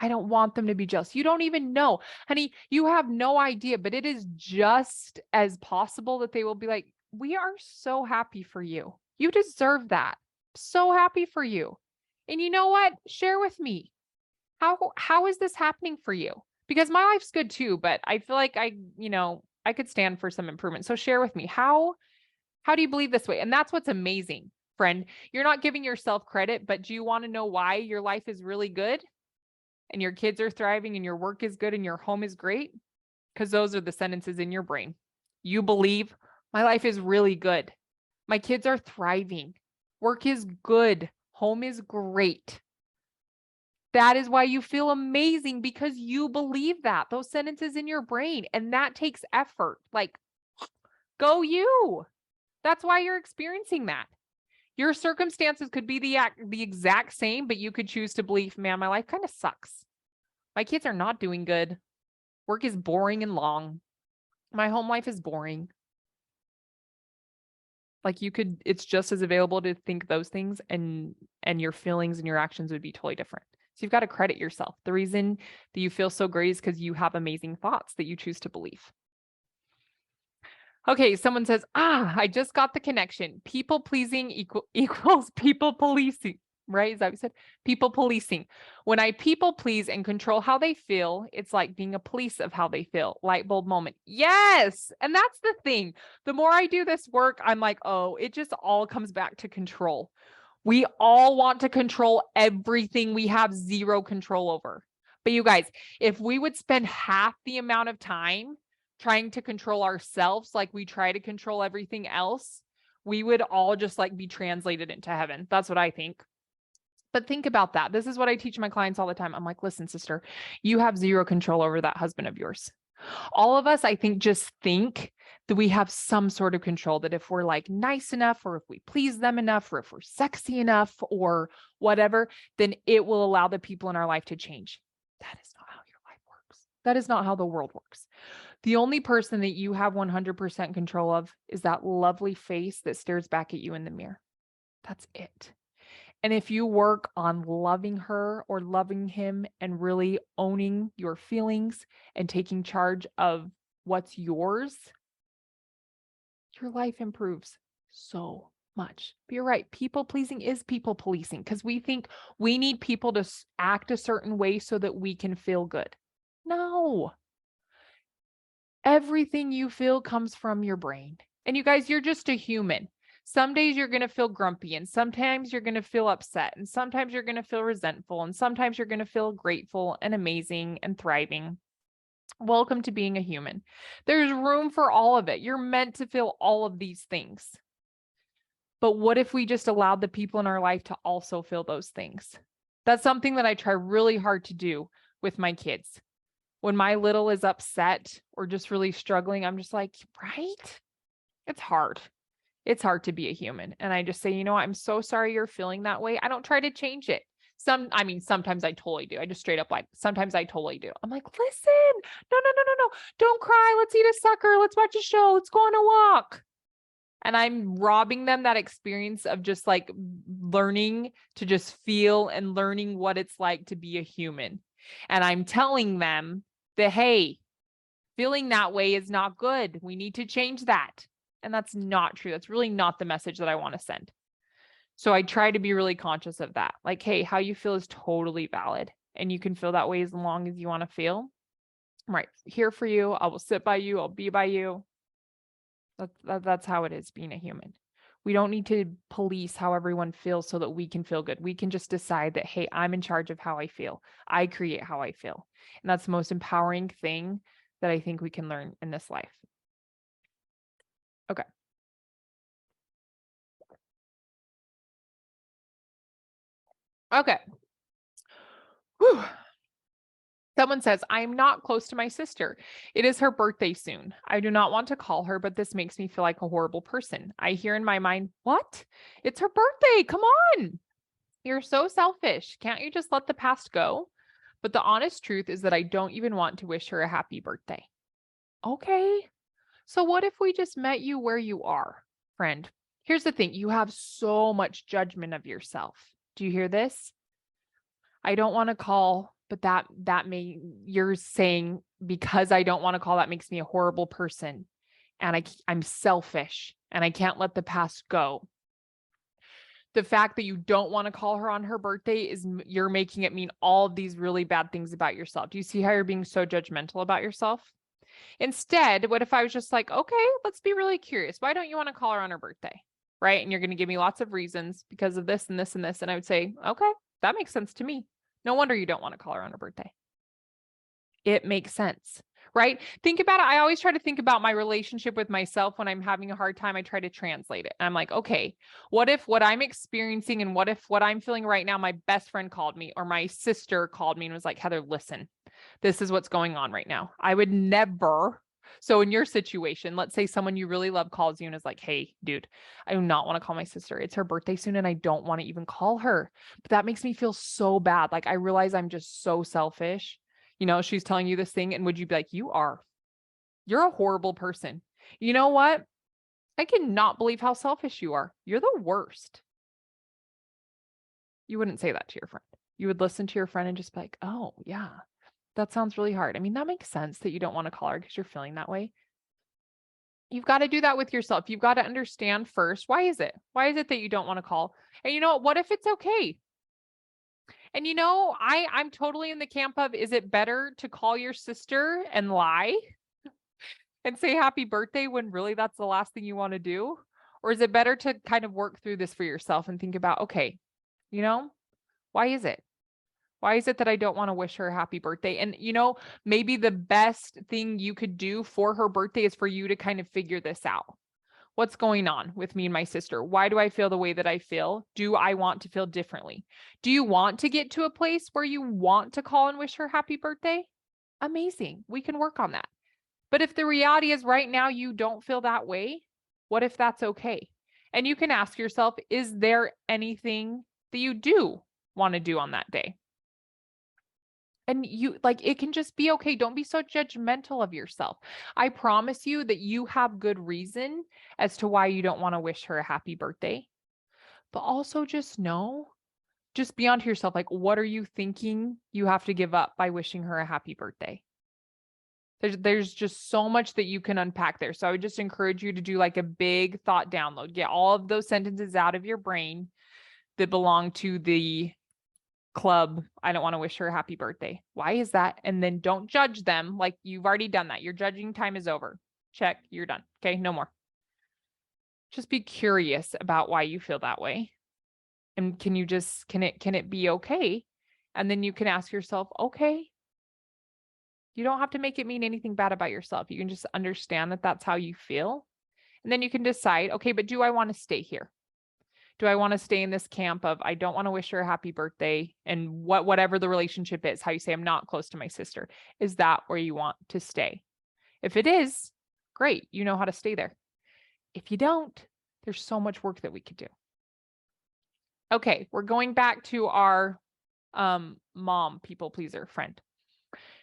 I don't want them to be jealous. You don't even know, honey, you have no idea, but it is just as possible that they will be like, we are so happy for you. You deserve that. So happy for you. And you know what? Share with me. How is this happening for you? Because my life's good too, but I feel like I could stand for some improvement. So share with me. How do you believe this way? And that's what's amazing, friend. You're not giving yourself credit, but do you want to know why your life is really good and your kids are thriving and your work is good and your home is great? Because those are the sentences in your brain. You believe my life is really good. My kids are thriving. Work is good. Home is great. That is why you feel amazing, because you believe that. Those sentences in your brain. And that takes effort. Like, go you. That's why you're experiencing that. Your circumstances could be the exact same, but you could choose to believe, man, my life kind of sucks. My kids are not doing good. Work is boring and long. My home life is boring. Like it's just as available to think those things, and your feelings and your actions would be totally different. So you've got to credit yourself. The reason that you feel so great is because you have amazing thoughts that you choose to believe. Okay, someone says, I just got the connection. People pleasing equals people policing, right? Is that what you said? People policing. When I people please and control how they feel, it's like being a police of how they feel. Light bulb moment. Yes. And that's the thing. The more I do this work, I'm like, oh, it just all comes back to control. We all want to control everything we have zero control over. But you guys, if we would spend half the amount of time trying to control ourselves like we try to control everything else, we would all just like be translated into heaven. That's what I think. But think about that. This is what I teach my clients all the time. I'm like, listen, sister, you have zero control over that husband of yours. All of us, I think, just think that we have some sort of control, that if we're like nice enough, or if we please them enough, or if we're sexy enough, or whatever, then it will allow the people in our life to change. That is not how your life works. That is not how the world works. The only person that you have 100% control of is that lovely face that stares back at you in the mirror. That's it. And if you work on loving her or loving him and really owning your feelings and taking charge of what's yours, your life improves so much. But you're right. People pleasing is people policing, because we think we need people to act a certain way so that we can feel good. No. Everything you feel comes from your brain. And you guys, you're just a human. Some days you're going to feel grumpy, and sometimes you're going to feel upset, and sometimes you're going to feel resentful, and sometimes you're going to feel grateful and amazing and thriving. Welcome to being a human. There's room for all of it. You're meant to feel all of these things. But what if we just allowed the people in our life to also feel those things? That's something that I try really hard to do with my kids. When my little is upset or just really struggling, I'm just like, right? It's hard. It's hard to be a human. And I just say, you know, I'm so sorry you're feeling that way. I don't try to change it. Sometimes I totally do. I just straight up like, sometimes I totally do. I'm like, listen, no. Don't cry. Let's eat a sucker. Let's watch a show. Let's go on a walk. And I'm robbing them that experience of just like learning to just feel and learning what it's like to be a human. And I'm telling them that, hey, feeling that way is not good. We need to change that. And that's not true. That's really not the message that I want to send. So I try to be really conscious of that. Like, hey, how you feel is totally valid. And you can feel that way as long as you want to feel. I'm right here for you. I will sit by you. I'll be by you. That's how it is being a human. We don't need to police how everyone feels so that we can feel good. We can just decide that, hey, I'm in charge of how I feel. I create how I feel. And that's the most empowering thing that I think we can learn in this life. Okay. Okay. Whew. Someone says, I am not close to my sister. It is her birthday soon. I do not want to call her, but this makes me feel like a horrible person. I hear in my mind, what? It's her birthday. Come on. You're so selfish. Can't you just let the past go? But the honest truth is that I don't even want to wish her a happy birthday. Okay. So what if we just met you where you are, friend? Here's the thing. You have so much judgment of yourself. Do you hear this? I don't want to call, but you're saying, because I don't want to call, that makes me a horrible person. And I'm selfish and I can't let the past go. The fact that you don't want to call her on her birthday is you're making it mean all of these really bad things about yourself. Do you see how you're being so judgmental about yourself? Instead, what if I was just like, okay, let's be really curious. Why don't you want to call her on her birthday? Right? And you're going to give me lots of reasons because of this and this and this. And I would say, okay, that makes sense to me. No wonder you don't want to call her on her birthday. It makes sense, right? Think about it. I always try to think about my relationship with myself when I'm having a hard time. I try to translate it. I'm like, okay, what if what I'm experiencing and what if what I'm feeling right now, my best friend called me or my sister called me and was like, Heather, listen, this is what's going on right now. I would never. So in your situation, let's say someone you really love calls you and is like, hey, dude, I do not want to call my sister. It's her birthday soon and I don't want to even call her. But that makes me feel so bad. Like I realize I'm just so selfish. You know, she's telling you this thing. And would you be like, you're a horrible person. You know what? I cannot believe how selfish you are. You're the worst. You wouldn't say that to your friend. You would listen to your friend and just be like, oh, yeah, that sounds really hard. I mean, that makes sense that you don't want to call her because you're feeling that way. You've got to do that with yourself. You've got to understand first, why is it? Why is it that you don't want to call? And you know what? What if it's okay? And you know, I'm totally in the camp of, is it better to call your sister and lie and say happy birthday when really that's the last thing you want to do? Or is it better to kind of work through this for yourself and think about, okay, you know, why is it? Why is it that I don't want to wish her a happy birthday? And, you know, maybe the best thing you could do for her birthday is for you to kind of figure this out. What's going on with me and my sister? Why do I feel the way that I feel? Do I want to feel differently? Do you want to get to a place where you want to call and wish her happy birthday? Amazing. We can work on that. But if the reality is right now you don't feel that way, what if that's okay? And you can ask yourself, is there anything that you do want to do on that day? And you like, it can just be okay. Don't be so judgmental of yourself. I promise you that you have good reason as to why you don't want to wish her a happy birthday. But also just know, just be onto yourself. Like, what are you thinking you have to give up by wishing her a happy birthday? There's just so much that you can unpack there. So I would just encourage you to do like a big thought download. Get all of those sentences out of your brain that belong to the club. I don't want to wish her a happy birthday. Why is that? And then don't judge them. Like, you've already done that. Your judging time is over. Check, you're done. Okay, no more. Just be curious about why you feel that way. And can it be okay? And then you can ask yourself, okay, you don't have to make it mean anything bad about yourself. You can just understand that that's how you feel. And then you can decide, okay, but do I want to stay here? Do I want to stay in this camp of, I don't want to wish her a happy birthday, and whatever the relationship is, how you say I'm not close to my sister, is that where you want to stay? If it is, great, you know how to stay there. If you don't, there's so much work that we could do. Okay, we're going back to our mom people pleaser friend.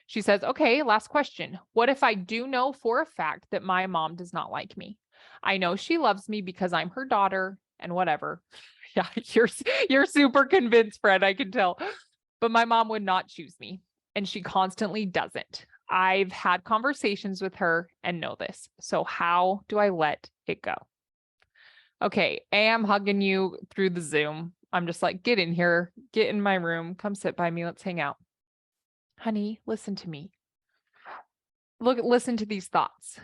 She says, okay, last question. What if I do know for a fact that my mom does not like me? I know she loves me because I'm her daughter and whatever. Yeah, you're super convinced, Fred, I can tell. But my mom would not choose me, and she constantly doesn't. I've had conversations with her and know this. So how do I let it go? Okay, I'm hugging you through the Zoom. I'm just like, get in here, get in my room, come sit by me, let's hang out. Honey, listen to me. Listen to these thoughts.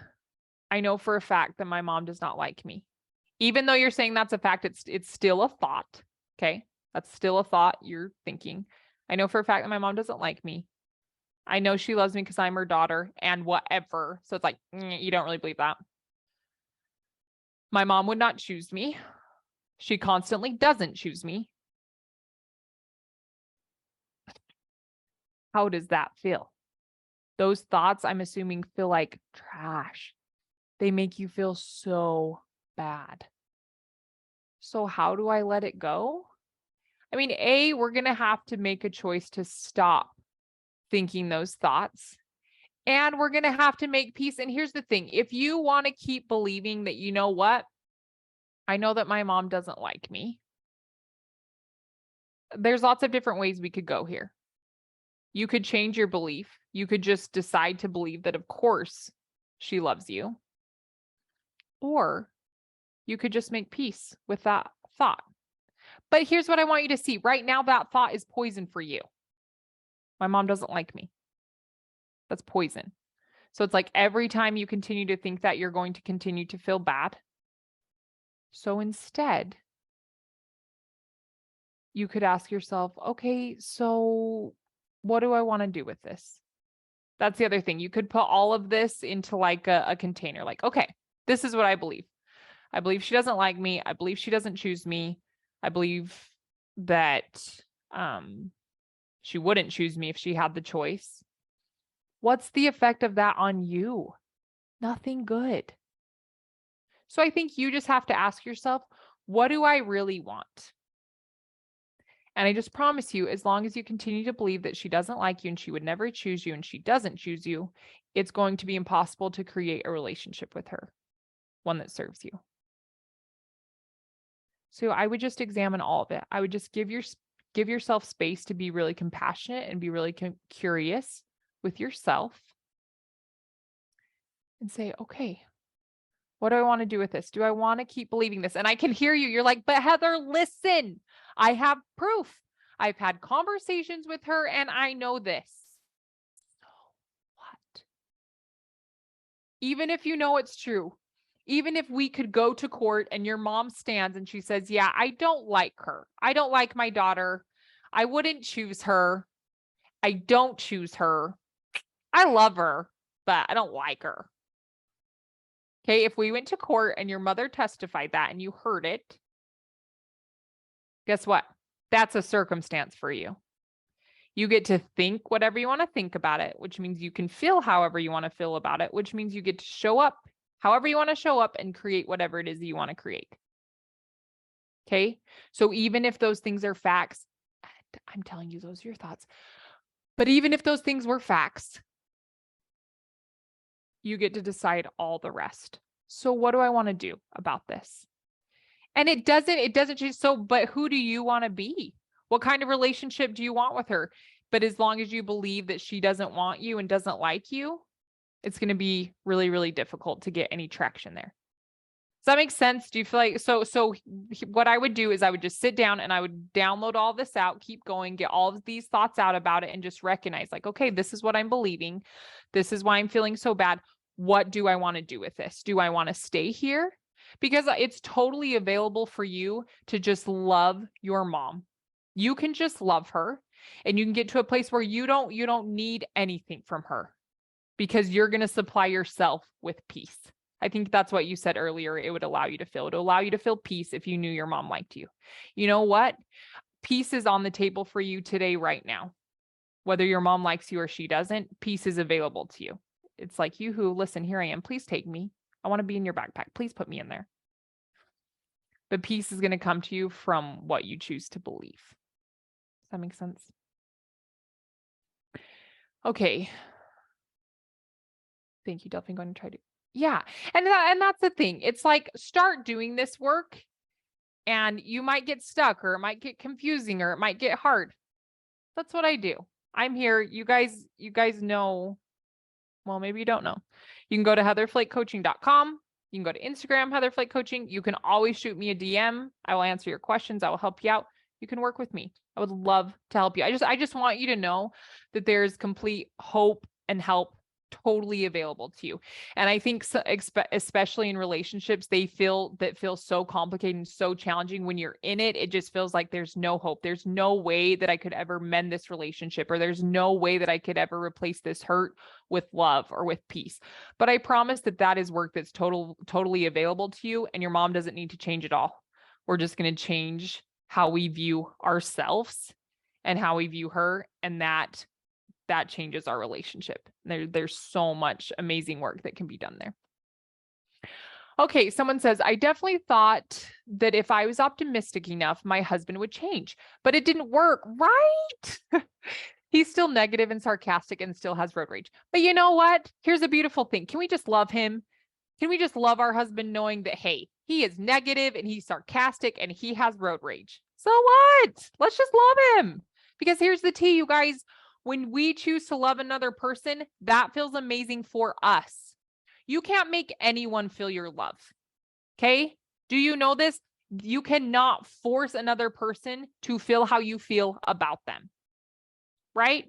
I know for a fact that my mom does not like me. Even though you're saying that's a fact, it's still a thought. Okay. That's still a thought you're thinking. I know for a fact that my mom doesn't like me. I know she loves me because I'm her daughter and whatever. So it's like, you don't really believe that. My mom would not choose me. She constantly doesn't choose me. How does that feel? Those thoughts, I'm assuming, feel like trash. They make you feel so bad. So how do I let it go? I mean, we're going to have to make a choice to stop thinking those thoughts. And we're going to have to make peace. And here's the thing. If you want to keep believing that, you know what? I know that my mom doesn't like me. There's lots of different ways we could go here. You could change your belief. You could just decide to believe that, of course, she loves you. Or you could just make peace with that thought. But here's what I want you to see. Right now, that thought is poison for you. My mom doesn't like me. That's poison. So it's like every time you continue to think that, you're going to continue to feel bad. So instead, you could ask yourself, okay, so what do I want to do with this? That's the other thing. You could put all of this into like a container. Like, okay, this is what I believe. I believe she doesn't like me. I believe she doesn't choose me. I believe that she wouldn't choose me if she had the choice. What's the effect of that on you? Nothing good. So I think you just have to ask yourself, what do I really want? And I just promise you, as long as you continue to believe that she doesn't like you and she would never choose you and she doesn't choose you, it's going to be impossible to create a relationship with her, one that serves you. So I would just examine all of it. I would just give yourself space to be really compassionate and be really curious with yourself and say, okay, what do I want to do with this? Do I want to keep believing this? And I can hear you. You're like, but Heather, listen, I have proof. I've had conversations with her and I know this. So what? Even if you know it's true, even if we could go to court and your mom stands and she says, yeah, I don't like her. I don't like my daughter. I wouldn't choose her. I don't choose her. I love her, but I don't like her. Okay, if we went to court and your mother testified that and you heard it, guess what? That's a circumstance for you. You get to think whatever you want to think about it, which means you can feel however you want to feel about it, which means you get to show up however you want to show up and create whatever it is that you want to create. Okay, so even if those things are facts, I'm telling you, those are your thoughts. But even if those things were facts, you get to decide all the rest. So what do I want to do about this? And it doesn't change. So, but who do you want to be? What kind of relationship do you want with her? But as long as you believe that she doesn't want you and doesn't like you, it's going to be really, really difficult to get any traction there. Does that make sense? Do you feel like, so what I would do is I would just sit down and I would download all this out, keep going, get all of these thoughts out about it and just recognize like, okay, this is what I'm believing. This is why I'm feeling so bad. What do I want to do with this? Do I want to stay here? Because it's totally available for you to just love your mom. You can just love her and you can get to a place where you don't need anything from her because you're going to supply yourself with peace. I think that's what you said earlier. It would allow you to feel. It would allow you to feel peace if you knew your mom liked you. You know what? Peace is on the table for you today, right now. Whether your mom likes you or she doesn't, peace is available to you. It's like, you who, listen, here I am. Please take me. I want to be in your backpack. Please put me in there. But peace is going to come to you from what you choose to believe. Does that make sense? Okay. Thank you, Delphine. Going to try to. Yeah. And that's the thing. It's like, start doing this work and you might get stuck or it might get confusing or it might get hard. That's what I do. I'm here. You guys know. Well, maybe you don't know. You can go to heatherflakecoaching.com. You can go to Instagram, Heather Flake Coaching. You can always shoot me a DM. I will answer your questions. I will help you out. You can work with me. I would love to help you. I just want you to know that there's complete hope and help totally available to you. And I think especially in relationships, they feel so complicated and so challenging. When you're in it, it just feels like there's no hope. There's no way that I could ever mend this relationship, or there's no way that I could ever replace this hurt with love or with peace. But I promise that is work that's totally available to you, and your mom doesn't need to change it all. We're just going to change how we view ourselves and how we view her, and that changes our relationship. There's so much amazing work that can be done there. Okay, someone says, I definitely thought that if I was optimistic enough, my husband would change, but it didn't work, right? He's still negative and sarcastic and still has road rage. But you know what? Here's a beautiful thing. Can we just love him? Can we just love our husband knowing that, hey, he is negative and he's sarcastic and he has road rage? So what? Let's just love him. Because here's the tea, you guys. When we choose to love another person, that feels amazing for us. You can't make anyone feel your love. Okay? Do you know this? You cannot force another person to feel how you feel about them. Right?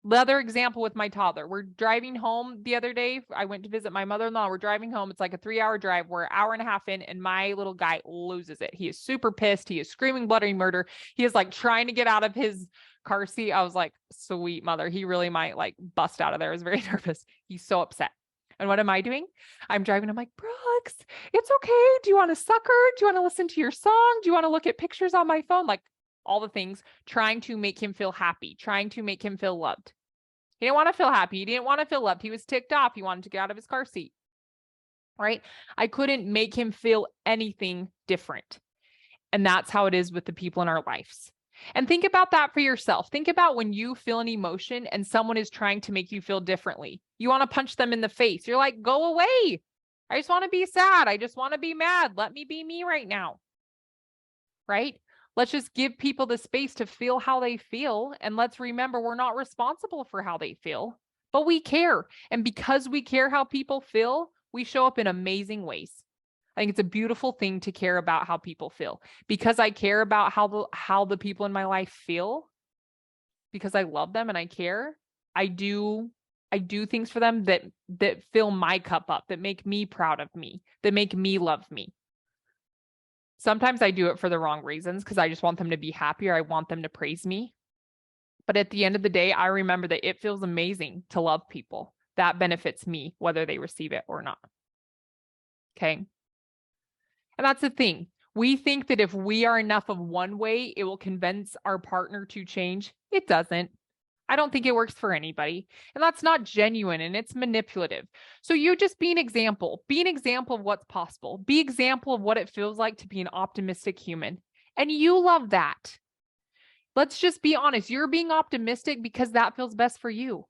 The other example with my toddler, we're driving home the other day. I went to visit my mother-in-law. We're driving home. It's like a 3-hour drive. We're an hour and a half in, and my little guy loses it. He is super pissed. He is screaming bloody murder. He is like trying to get out of his car seat. I was like, sweet mother. He really might like bust out of there. I was very nervous. He's so upset. And what am I doing? I'm driving. I'm like, Brooks, it's okay. Do you want to sucker? Do you want to listen to your song? Do you want to look at pictures on my phone? Like all the things, trying to make him feel happy, trying to make him feel loved. He didn't want to feel happy. He didn't want to feel loved. He was ticked off. He wanted to get out of his car seat. Right? I couldn't make him feel anything different. And that's how it is with the people in our lives. And think about that for yourself. Think about when you feel an emotion and someone is trying to make you feel differently. You want to punch them in the face. You're like, go away. I just want to be sad. I just want to be mad. Let me be me right now. right? Let's just give people the space to feel how they feel. And let's remember, we're not responsible for how they feel, but we care. And because we care how people feel, we show up in amazing ways. I think it's a beautiful thing to care about how people feel. Because I care about how the people in my life feel, because I love them and I care, I do things for them that fill my cup up, that make me proud of me, that make me love me. Sometimes I do it for the wrong reasons because I just want them to be happy or I want them to praise me. But at the end of the day, I remember that it feels amazing to love people. That benefits me, whether they receive it or not. Okay. And that's the thing. We think that if we are enough of one way, it will convince our partner to change. It doesn't. I don't think it works for anybody. And that's not genuine and it's manipulative. So you just be an example. Be an example of what's possible. Be an example of what it feels like to be an optimistic human. And you love that. Let's just be honest. You're being optimistic because that feels best for you.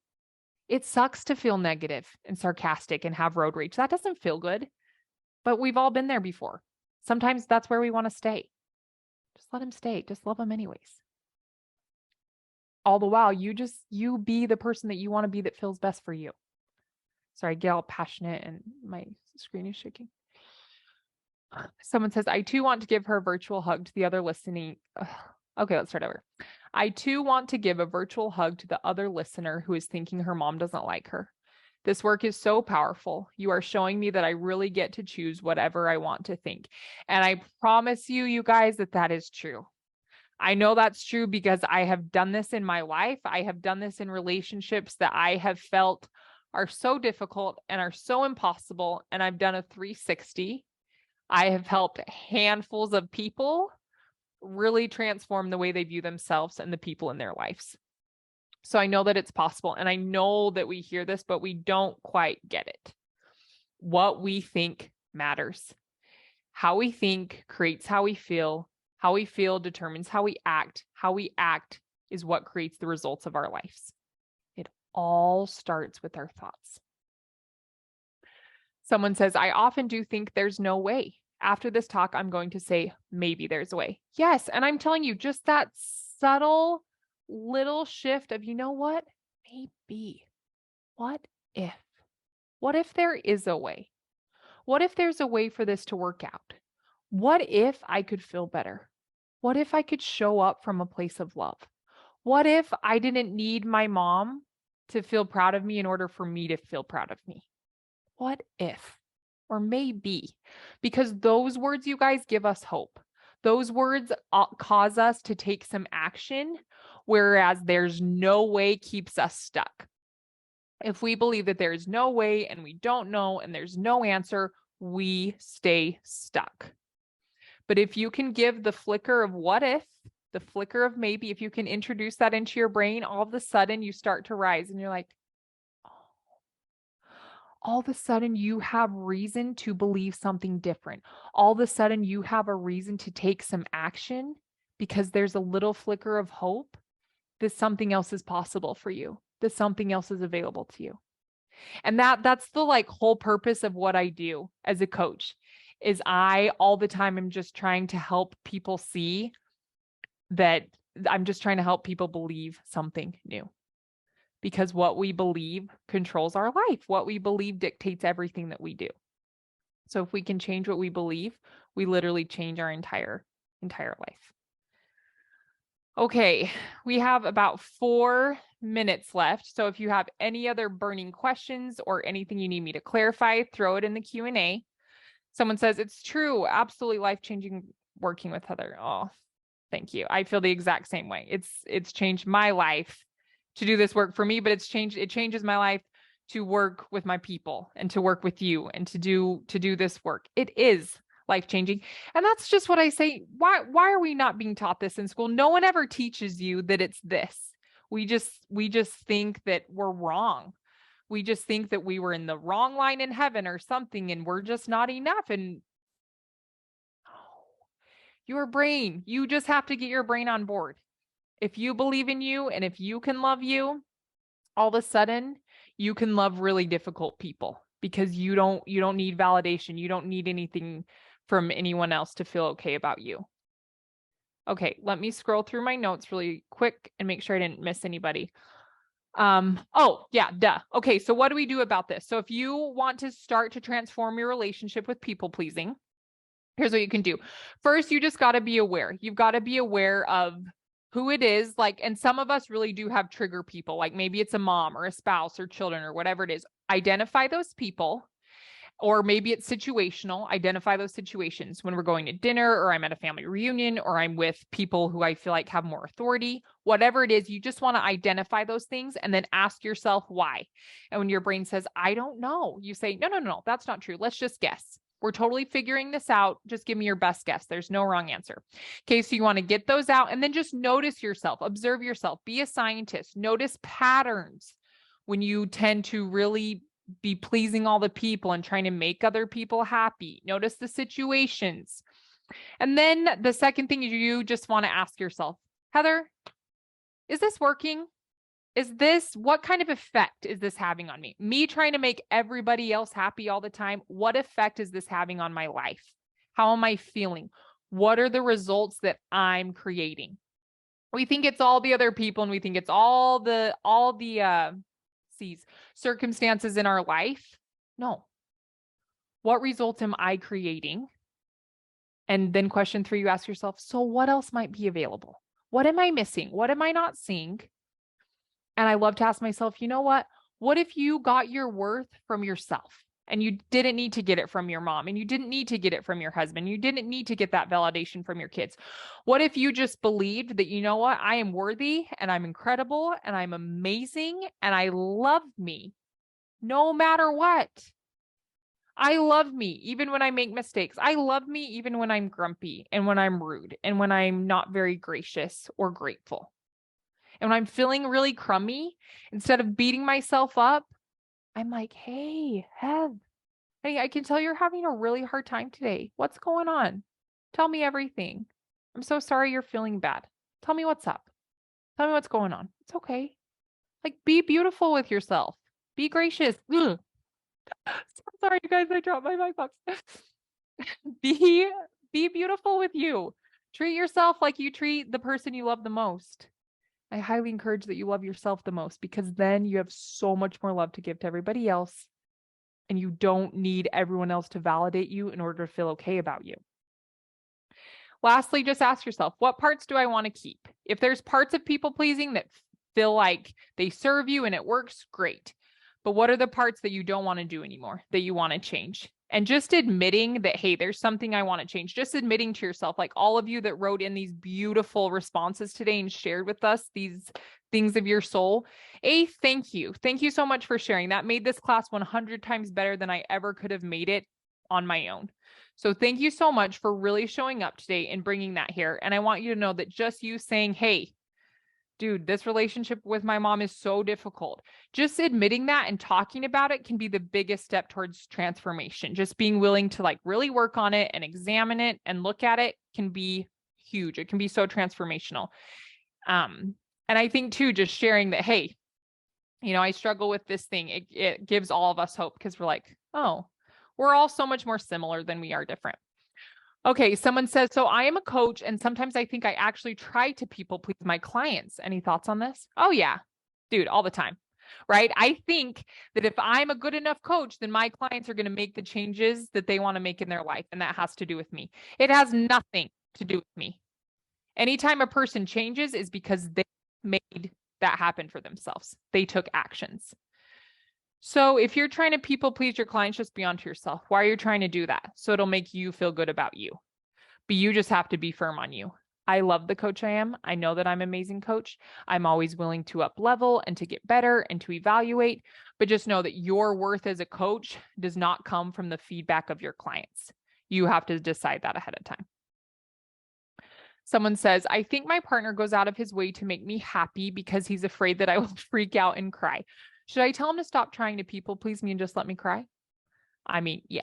It sucks to feel negative and sarcastic and have road rage. That doesn't feel good. But we've all been there before. Sometimes that's where we want to stay. Just let him stay. Just love him anyways. All the while, you be the person that you want to be that feels best for you. Sorry, I get all passionate and my screen is shaking. Someone says, I too want to give her a virtual hug to the other listening. Okay, let's start over. I too want to give a virtual hug to the other listener who is thinking her mom doesn't like her. This work is so powerful. You are showing me that I really get to choose whatever I want to think. And I promise you guys, that is true. I know that's true because I have done this in my life. I have done this in relationships that I have felt are so difficult and are so impossible. And I've done a 360. I have helped handfuls of people really transform the way they view themselves and the people in their lives. So I know that it's possible. And I know that we hear this, but we don't quite get it. What we think matters. How we think creates how we feel. How we feel determines how we act. How we act is what creates the results of our lives. It all starts with our thoughts. Someone says, I often do think there's no way. After this talk, I'm going to say, maybe there's a way. Yes. And I'm telling you, just that subtle little shift of, you know what? Maybe. What if? What if there is a way? What if there's a way for this to work out? What if I could feel better? What if I could show up from a place of love? What if I didn't need my mom to feel proud of me in order for me to feel proud of me? What if? Or maybe. Because those words, you guys, give us hope. Those words cause us to take some action, whereas there's no way keeps us stuck. If we believe that there is no way and we don't know and there's no answer, we stay stuck. But if you can give the flicker of what if, the flicker of maybe, if you can introduce that into your brain, all of a sudden you start to rise and you're like, oh. All of a sudden you have reason to believe something different. All of a sudden you have a reason to take some action because there's a little flicker of hope that something else is possible for you, that something else is available to you. And that's the whole purpose of what I do as a coach. Is I all the time am just trying to help people see that I'm just trying to help people believe something new. Because what we believe controls our life. What we believe dictates everything that we do. So if we can change what we believe, we literally change our entire life. Okay, we have about 4 minutes left. So if you have any other burning questions or anything you need me to clarify, throw it in the Q&A. Someone says, it's true, absolutely life-changing working with Heather. Oh, thank you. I feel the exact same way. It's changed my life to do this work for me, but it changes my life to work with my people and to work with you and to do this work. It is life-changing. And that's just what I say. Why are we not being taught this in school? No one ever teaches you that it's this. We just think that we're wrong. We just think that we were in the wrong line in heaven or something, and we're just not enough. And your brain, you just have to get your brain on board. If you believe in you and if you can love you, all of a sudden you can love really difficult people because you don't need validation. You don't need anything from anyone else to feel okay about you. Okay, let me scroll through my notes really quick and make sure I didn't miss anybody. Oh, yeah, duh. Okay, so what do we do about this? So if you want to start to transform your relationship with people pleasing, here's what you can do. First, you just got to be aware. You've got to be aware of who it is. Like, and some of us really do have trigger people, like maybe it's a mom or a spouse or children or whatever it is. Identify those people. Or maybe it's situational. Identify those situations when we're going to dinner, or I'm at a family reunion, or I'm with people who I feel like have more authority. Whatever it is, you just want to identify those things and then ask yourself why. And when your brain says, I don't know, you say, no, that's not true. Let's just guess. We're totally figuring this out. Just give me your best guess. There's no wrong answer. Okay, so you want to get those out and then just notice yourself, observe yourself, be a scientist, notice patterns when you tend to really be pleasing all the people and trying to make other people happy. Notice the situations. And then the second thing is you just want to ask yourself, Heather, is this working? What kind of effect is this having on me? Me trying to make everybody else happy all the time. What effect is this having on my life? How am I feeling? What are the results that I'm creating? We think it's all the other people and we think it's all the circumstances in our life. No. What results am I creating? And then question 3, you ask yourself, so what else might be available? What am I missing? What am I not seeing? And I love to ask myself, you know what? What if you got your worth from yourself and you didn't need to get it from your mom and you didn't need to get it from your husband? You didn't need to get that validation from your kids. What if you just believed that, you know what? I am worthy and I'm incredible and I'm amazing and I love me no matter what. I love me even when I make mistakes. I love me even when I'm grumpy and when I'm rude and when I'm not very gracious or grateful. And when I'm feeling really crummy, instead of beating myself up, I'm like, hey, Hev, hey, I can tell you're having a really hard time today. What's going on? Tell me everything. I'm so sorry you're feeling bad. Tell me what's up. Tell me what's going on. It's okay. Like, be beautiful with yourself. Be gracious. Ugh. So sorry, you guys. I dropped my mic box. be beautiful with you. Treat yourself like you treat the person you love the most. I highly encourage that you love yourself the most, because then you have so much more love to give to everybody else, and you don't need everyone else to validate you in order to feel okay about you. Lastly, just ask yourself, what parts do I want to keep? If there's parts of people pleasing that feel like they serve you and it works, great. But what are the parts that you don't want to do anymore, that you want to change? And just admitting that, hey, there's something I want to change. Just admitting to yourself, like all of you that wrote in these beautiful responses today and shared with us these things of your soul. Thank you. Thank you so much for sharing. That made this class 100 times better than I ever could have made it on my own. So thank you so much for really showing up today and bringing that here. And I want you to know that just you saying, hey, dude, this relationship with my mom is so difficult. Just admitting that and talking about it can be the biggest step towards transformation. Just being willing to like really work on it and examine it and look at it can be huge. It can be so transformational. And I think too, just sharing that, hey, you know, I struggle with this thing. It gives all of us hope, because we're like, oh, we're all so much more similar than we are different. Okay, someone says, so I am a coach and sometimes I think I actually try to people please my clients. Any thoughts on this? Oh yeah, dude, all the time, right? I think that if I'm a good enough coach, then my clients are going to make the changes that they want to make in their life. And that has to do with me. It has nothing to do with me. Anytime a person changes is because they made that happen for themselves. They took actions. So if you're trying to people please your clients, just be honest to yourself. Why are you trying to do that? So it'll make you feel good about you. But you just have to be firm on you. I love the coach I am. I know that I'm an amazing coach. I'm always willing to up level and to get better and to evaluate. But just know that your worth as a coach does not come from the feedback of your clients. You have to decide that ahead of time. Someone says, I think my partner goes out of his way to make me happy because he's afraid that I will freak out and cry. Should I tell him to stop trying to people please me and just let me cry? I mean, yeah,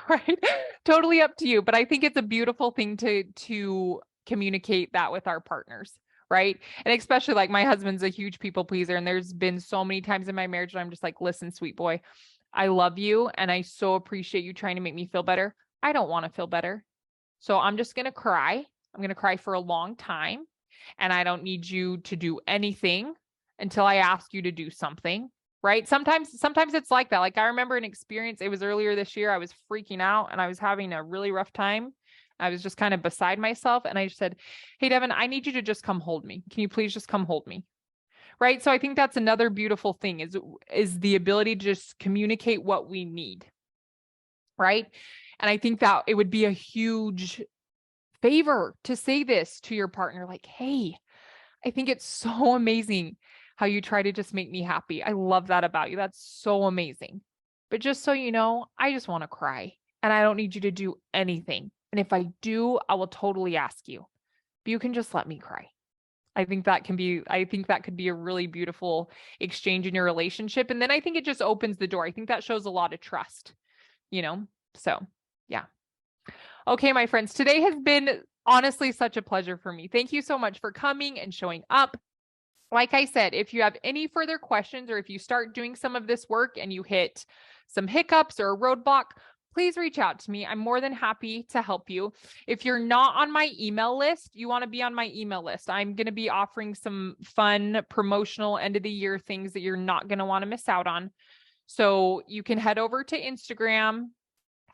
right. Totally up to you. But I think it's a beautiful thing to communicate that with our partners, right? And especially like my husband's a huge people pleaser. And there's been so many times in my marriage that I'm just like, listen, sweet boy, I love you. And I so appreciate you trying to make me feel better. I don't want to feel better. So I'm just going to cry I'm going to cry for a long time. And I don't need you to do anything until I ask you to do something. Right. Sometimes it's like that. Like I remember an experience, it was earlier this year. I was freaking out and I was having a really rough time. I was just kind of beside myself. And I just said, hey, Devin, I need you to just come hold me. Can you please just come hold me? Right. So I think that's another beautiful thing is the ability to just communicate what we need. Right. And I think that it would be a huge favor to say this to your partner, like, hey, I think it's so amazing how you try to just make me happy. I love that about you. That's so amazing. But just so you know, I just want to cry and I don't need you to do anything. And if I do, I will totally ask you, but you can just let me cry. I think that could be a really beautiful exchange in your relationship. And then I think it just opens the door. I think that shows a lot of trust, you know? So yeah. Okay, my friends, today has been honestly such a pleasure for me. Thank you so much for coming and showing up. Like I said, if you have any further questions or if you start doing some of this work and you hit some hiccups or a roadblock, please reach out to me. I'm more than happy to help you. If you're not on my email list, you want to be on my email list. I'm going to be offering some fun promotional end of the year things that you're not going to want to miss out on. So you can head over to Instagram,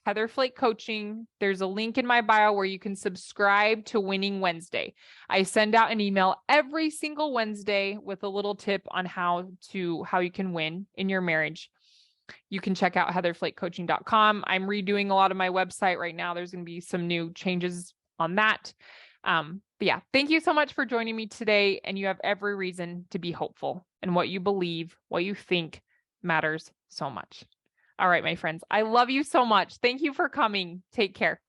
Heather Flake Coaching. There's a link in my bio where you can subscribe to Winning Wednesday. I send out an email every single Wednesday with a little tip on how you can win in your marriage. You can check out heatherflakecoaching.com. I'm redoing a lot of my website right now. There's going to be some new changes on that. But yeah, thank you so much for joining me today. And you have every reason to be hopeful. And what you believe, what you think matters so much. All right, my friends, I love you so much. Thank you for coming. Take care.